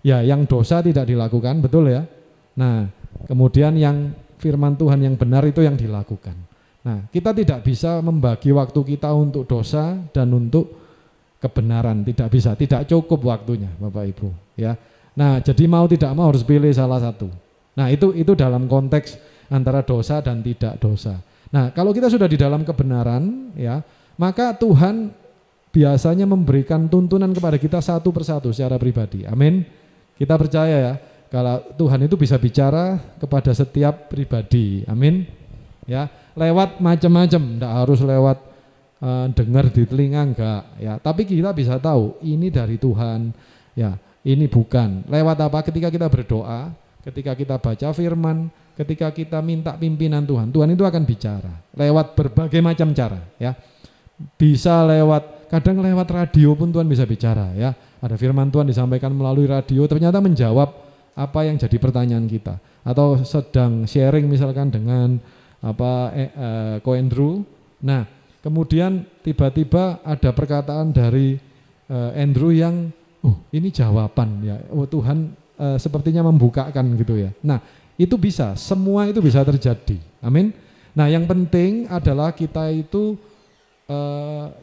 ya yang dosa tidak dilakukan, betul ya. Nah, kemudian yang firman Tuhan yang benar itu yang dilakukan. Nah, kita tidak bisa membagi waktu kita untuk dosa dan untuk kebenaran, tidak bisa, tidak cukup waktunya Bapak Ibu ya. Nah, jadi mau tidak mau harus pilih salah satu. Nah, itu dalam konteks antara dosa dan tidak dosa. Nah, kalau kita sudah di dalam kebenaran ya, maka Tuhan biasanya memberikan tuntunan kepada kita satu persatu secara pribadi. Amin. Kita percaya ya, kalau Tuhan itu bisa bicara kepada setiap pribadi. Amin. Ya, lewat macam-macam, tidak harus lewat dengar di telinga enggak ya, tapi kita bisa tahu ini dari Tuhan ya, ini bukan. Lewat apa? Ketika kita berdoa, ketika kita baca firman, ketika kita minta pimpinan Tuhan, Tuhan itu akan bicara lewat berbagai macam cara ya. Bisa lewat, kadang lewat radio pun Tuhan bisa bicara ya. Ada firman Tuhan disampaikan melalui radio, ternyata menjawab apa yang jadi pertanyaan kita. Atau sedang sharing misalkan dengan Ko Andrew. Nah, kemudian tiba-tiba ada perkataan dari Andrew yang ini jawaban ya. Tuhan sepertinya membukakan gitu ya. Nah, itu bisa, semua itu bisa terjadi. Amin. Nah, yang penting adalah kita itu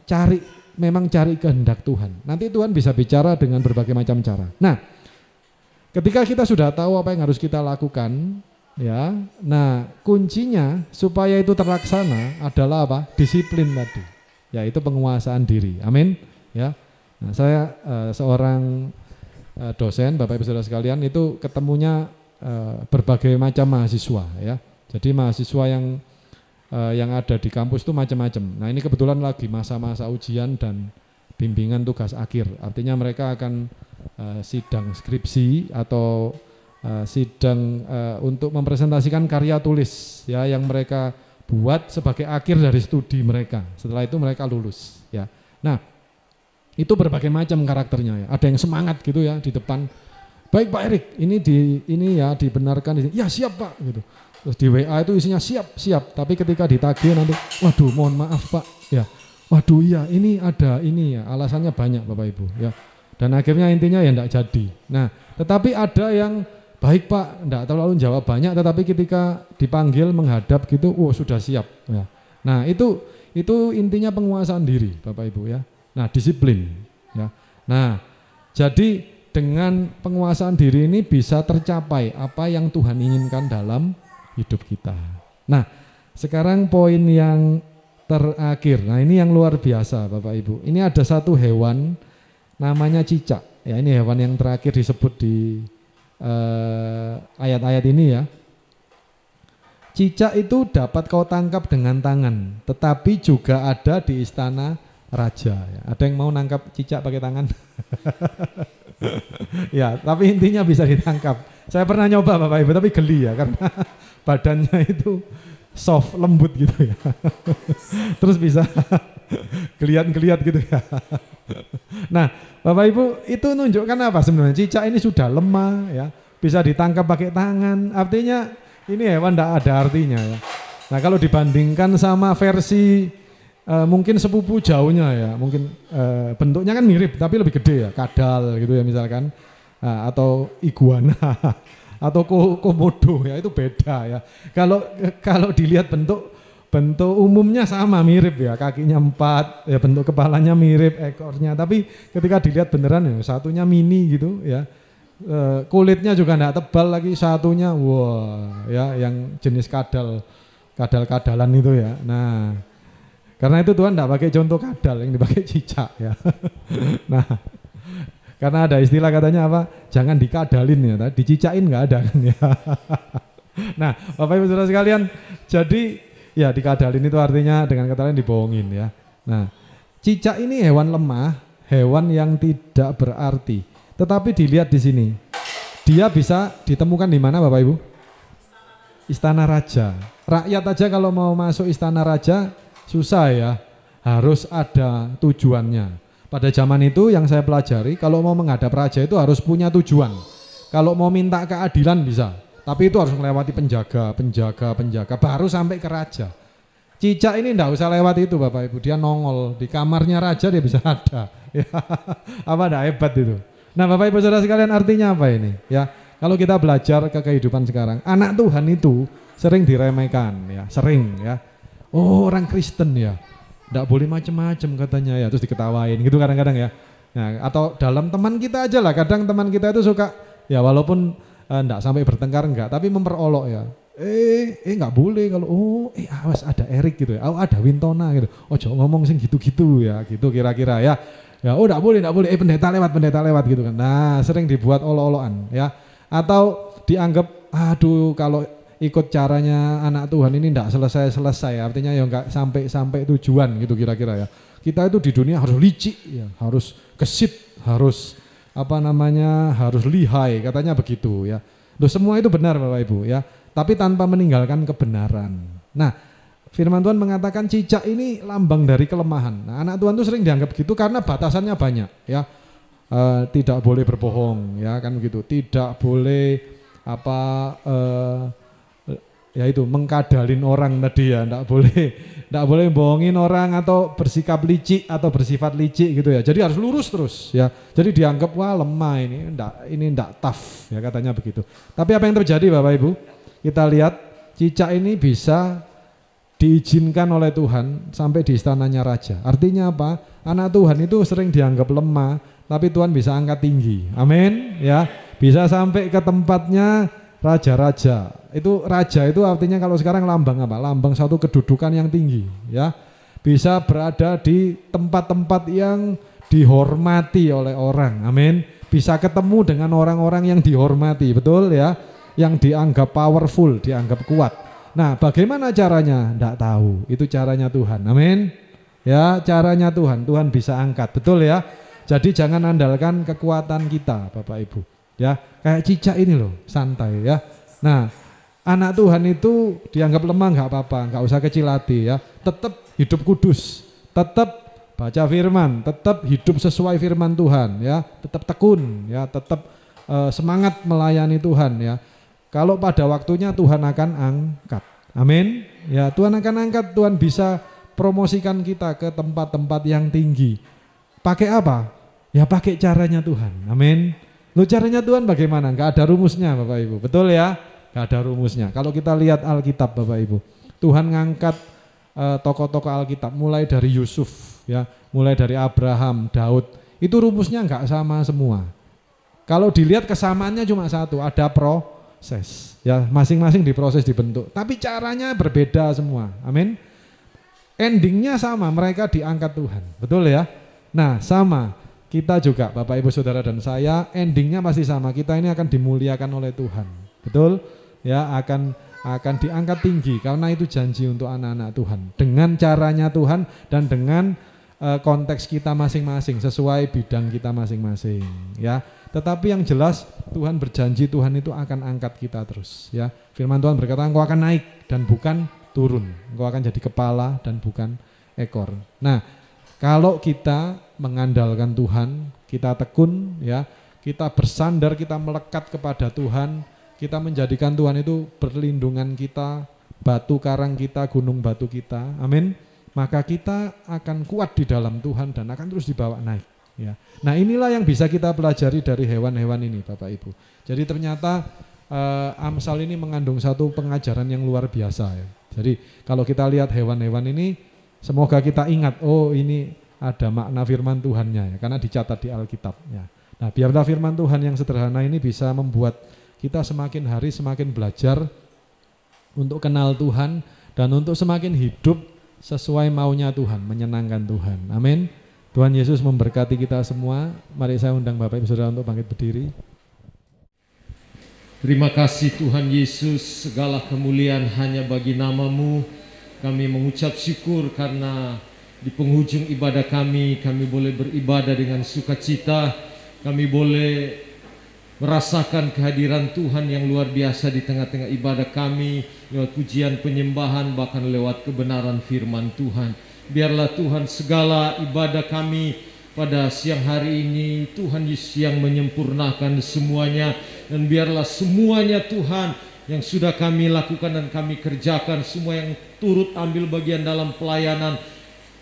cari kehendak Tuhan. Nanti Tuhan bisa bicara dengan berbagai macam cara. Nah, ketika kita sudah tahu apa yang harus kita lakukan, ya. Nah, kuncinya supaya itu terlaksana adalah apa? Disiplin tadi. Yaitu penguasaan diri. Amin. Ya. Nah, saya seorang dosen, Bapak Ibu Saudara sekalian, itu ketemunya berbagai macam mahasiswa ya. Jadi mahasiswa yang ada di kampus itu macam-macam. Nah, ini kebetulan lagi masa-masa ujian dan bimbingan tugas akhir. Artinya mereka akan sidang skripsi atau sidang untuk mempresentasikan karya tulis ya yang mereka buat sebagai akhir dari studi mereka. Setelah itu mereka lulus ya. Nah, itu berbagai macam karakternya ya. Ada yang semangat gitu ya di depan. Baik Pak Erik, ini ya dibenarkan. Ya siap Pak gitu. Terus di WA itu isinya siap, tapi ketika ditagih nanti, waduh mohon maaf Pak, ya, waduh iya ini ada ini ya, alasannya banyak Bapak Ibu, ya, dan akhirnya intinya ya enggak jadi. Nah, tetapi ada yang baik Pak, enggak terlalu jawab banyak, tetapi ketika dipanggil menghadap gitu, sudah siap, ya. Nah itu intinya penguasaan diri Bapak Ibu ya. Nah disiplin, ya. Nah jadi dengan penguasaan diri ini bisa tercapai apa yang Tuhan inginkan dalam hidup kita. Nah, sekarang poin yang terakhir. Nah, ini yang luar biasa Bapak Ibu. Ini ada satu hewan namanya cicak. Ya, ini hewan yang terakhir disebut di ayat-ayat ini ya. Cicak itu dapat kau tangkap dengan tangan, tetapi juga ada di istana raja. Ya, ada yang mau nangkap cicak pakai tangan? Ya, tapi intinya bisa ditangkap. Saya pernah nyoba Bapak Ibu, tapi geli ya karena badannya itu soft, lembut gitu ya. Terus bisa geliat-geliat gitu ya. Nah, Bapak Ibu itu nunjukkan apa sebenarnya? Cicak ini sudah lemah ya, bisa ditangkap pakai tangan. Artinya ini hewan tidak ada artinya ya. Nah, kalau dibandingkan sama versi mungkin sepupu jauhnya ya, mungkin bentuknya kan mirip tapi lebih gede ya, kadal gitu ya misalkan, atau iguana atau komodo ya, itu beda ya. Kalau dilihat bentuk umumnya sama, mirip ya, kakinya 4 ya, bentuk kepalanya mirip, ekornya, tapi ketika dilihat beneran ya satunya mini gitu ya, kulitnya juga enggak tebal lagi, satunya wah ya yang jenis kadal-kadalan itu ya. Nah, karena itu Tuhan enggak pakai contoh kadal, yang dipakai cicak ya. Nah, karena ada istilah katanya apa? Jangan dikadalin ya, dicicain enggak ada kan ya. Nah, Bapak Ibu Saudara sekalian, jadi ya dikadalin itu artinya dengan kata lain dibohongin ya. Nah, cicak ini hewan lemah, hewan yang tidak berarti. Tetapi dilihat di sini, dia bisa ditemukan di mana Bapak Ibu? Istana raja. Rakyat aja kalau mau masuk istana raja susah ya, harus ada tujuannya. Pada zaman itu yang saya pelajari, kalau mau menghadap raja itu harus punya tujuan. Kalau mau minta keadilan bisa, tapi itu harus melewati penjaga, baru sampai ke raja. Cicak ini enggak usah lewat itu Bapak Ibu, dia nongol di kamarnya raja, dia bisa ada. Ya, apa enggak hebat itu? Nah Bapak Ibu Saudara sekalian, artinya apa ini? Ya, kalau kita belajar ke kehidupan sekarang, anak Tuhan itu sering diremehkan ya, sering ya. Oh, orang Kristen ya, enggak boleh macam-macam katanya ya, terus diketawain gitu kadang-kadang ya. Nah, atau dalam teman kita aja lah, kadang teman kita itu suka ya, walaupun enggak sampai bertengkar enggak, tapi memperolok ya. Enggak boleh kalau awas ada Erik gitu ya, ada Wintona gitu. Jangan ngomong sing gitu-gitu ya, gitu kira-kira ya. Ya, enggak boleh. Pendeta lewat gitu kan. Nah, sering dibuat olok-olokan ya. Atau dianggap aduh kalau ikut caranya anak Tuhan ini enggak selesai-selesai, artinya ya enggak sampai tujuan gitu kira-kira ya. Kita itu di dunia harus licik ya, harus gesit, harus harus lihai, katanya begitu ya. Loh, semua itu benar Bapak Ibu ya, tapi tanpa meninggalkan kebenaran. Nah, firman Tuhan mengatakan cicak ini lambang dari kelemahan. Nah, anak Tuhan itu sering dianggap gitu karena batasannya banyak ya. Tidak boleh berbohong ya kan begitu, tidak boleh ya itu mengkadalin orang tadi ya, enggak boleh bohongin orang atau bersikap licik atau bersifat licik gitu ya. Jadi harus lurus terus ya. Jadi dianggap wah lemah ini enggak tough ya, katanya begitu. Tapi apa yang terjadi Bapak Ibu? Kita lihat cicak ini bisa diizinkan oleh Tuhan sampai di istananya raja. Artinya apa? Anak Tuhan itu sering dianggap lemah, tapi Tuhan bisa angkat tinggi. Amin ya. Bisa sampai ke tempatnya raja-raja. Itu raja itu artinya kalau sekarang lambang apa? Lambang satu kedudukan yang tinggi ya. Bisa berada di tempat-tempat yang dihormati oleh orang. Amin. Bisa ketemu dengan orang-orang yang dihormati, betul ya. Yang dianggap powerful, dianggap kuat. Nah, bagaimana caranya? Enggak tahu. Itu caranya Tuhan. Amin. Ya, caranya Tuhan. Tuhan bisa angkat, betul ya. Jadi jangan andalkan kekuatan kita, Bapak Ibu. Ya, kayak cicak ini loh, santai ya. Nah, anak Tuhan itu dianggap lemah enggak apa-apa, enggak usah kecil hati ya. Tetap hidup kudus, tetap baca firman, tetap hidup sesuai firman Tuhan ya, tetap tekun ya, tetap semangat melayani Tuhan ya. Kalau pada waktunya Tuhan akan angkat. Amin. Ya, Tuhan akan angkat, Tuhan bisa promosikan kita ke tempat-tempat yang tinggi. Pakai apa? Ya pakai caranya Tuhan. Amin. Loh, caranya Tuhan bagaimana? Enggak ada rumusnya Bapak Ibu. Betul ya? Enggak ada rumusnya. Kalau kita lihat Alkitab Bapak Ibu, Tuhan ngangkat tokoh-tokoh Alkitab mulai dari Yusuf ya, mulai dari Abraham, Daud. Itu rumusnya enggak sama semua. Kalau dilihat kesamaannya cuma satu, ada proses. Ya, masing-masing diproses, dibentuk. Tapi caranya berbeda semua. Amin. Endingnya sama, mereka diangkat Tuhan. Betul ya? Nah, sama. Kita juga Bapak Ibu Saudara dan saya, endingnya pasti sama. Kita ini akan dimuliakan oleh Tuhan. Betul? Ya, akan diangkat tinggi karena itu janji untuk anak-anak Tuhan. Dengan caranya Tuhan dan dengan konteks kita masing-masing, sesuai bidang kita masing-masing, ya. Tetapi yang jelas Tuhan berjanji, Tuhan itu akan angkat kita terus, ya. Firman Tuhan berkata, engkau akan naik dan bukan turun. Engkau akan jadi kepala dan bukan ekor. Nah, kalau kita mengandalkan Tuhan, kita tekun ya, kita bersandar, kita melekat kepada Tuhan, kita menjadikan Tuhan itu perlindungan kita, batu karang kita, gunung batu kita. Amin. Maka kita akan kuat di dalam Tuhan dan akan terus dibawa naik ya. Nah, inilah yang bisa kita pelajari dari hewan-hewan ini Bapak Ibu. Jadi ternyata Amsal ini mengandung satu pengajaran yang luar biasa ya. Jadi kalau kita lihat hewan-hewan ini, semoga kita ingat, oh ini ada makna firman Tuhannya ya, karena dicatat di Alkitab ya. Nah, biarlah firman Tuhan yang sederhana ini bisa membuat kita semakin hari semakin belajar untuk kenal Tuhan dan untuk semakin hidup sesuai maunya Tuhan, menyenangkan Tuhan. Amin. Tuhan Yesus memberkati kita semua. Mari saya undang Bapak Ibu Saudara untuk bangkit berdiri. Terima kasih Tuhan Yesus, segala kemuliaan hanya bagi nama-Mu. Kami mengucap syukur karena di penghujung ibadah kami boleh beribadah dengan sukacita. Kami boleh merasakan kehadiran Tuhan yang luar biasa di tengah-tengah ibadah kami, lewat pujian penyembahan, bahkan lewat kebenaran firman Tuhan. Biarlah Tuhan segala ibadah kami pada siang hari ini, Tuhan Yesus yang menyempurnakan semuanya. Dan biarlah semuanya Tuhan yang sudah kami lakukan dan kami kerjakan, semua yang turut ambil bagian dalam pelayanan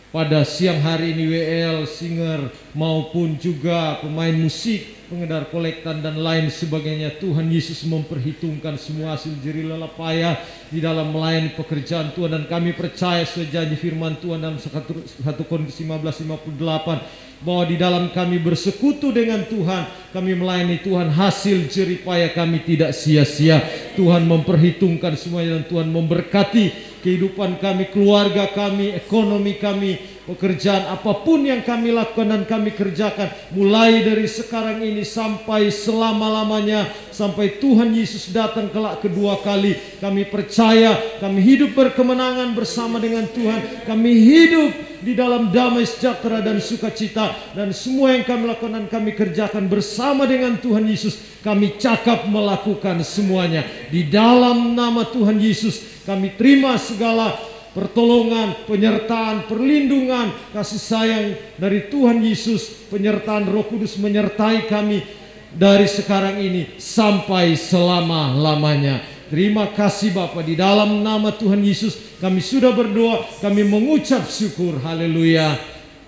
pada siang hari ini, WL, singer, maupun juga pemain musik, pengedar kolektan dan lain sebagainya. Tuhan Yesus memperhitungkan semua hasil jerih lelah payah di dalam melayani pekerjaan Tuhan. Dan kami percaya sesuai janji firman Tuhan dalam 1 Korintus 15:58, bahwa di dalam kami bersekutu dengan Tuhan, kami melayani Tuhan, hasil jerih payah kami tidak sia-sia. Tuhan memperhitungkan semuanya dan Tuhan memberkati kehidupan kami, keluarga kami, ekonomi kami, pekerjaan apapun yang kami lakukan dan kami kerjakan, mulai dari sekarang ini sampai selama-lamanya, sampai Tuhan Yesus datang kelak kedua kali. Kami percaya kami hidup berkemenangan bersama dengan Tuhan. Kami hidup di dalam damai sejahtera dan sukacita, dan semua yang kami lakukan dan kami kerjakan bersama dengan Tuhan Yesus, kami cakap melakukan semuanya. Di dalam nama Tuhan Yesus kami terima segala pertolongan, penyertaan, perlindungan, kasih sayang dari Tuhan Yesus. Penyertaan Roh Kudus menyertai kami dari sekarang ini sampai selama-lamanya. Terima kasih Bapa, di dalam nama Tuhan Yesus kami sudah berdoa, kami mengucap syukur. Haleluya.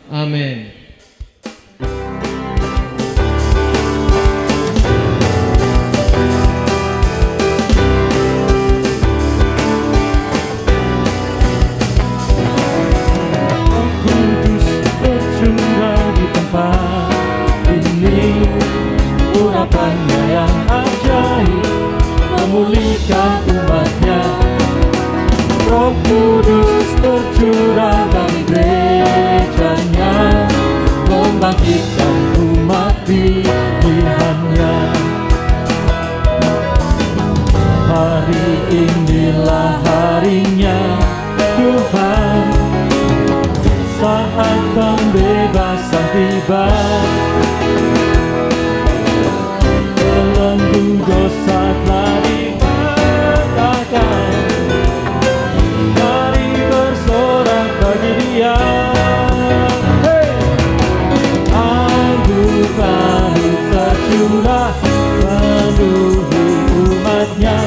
Amin. Urapannya yang ajaib memulihkan umatnya. Roh Kudus tercurah dari gerejanya, membangkitkan umat pilihannya. Hari inilah harinya Tuhan, saat pembebasan tiba. Belenggu dosa telah dipatahkan, mari bersorak bagi Dia. Anggur baru tercurah, penuhi umatnya.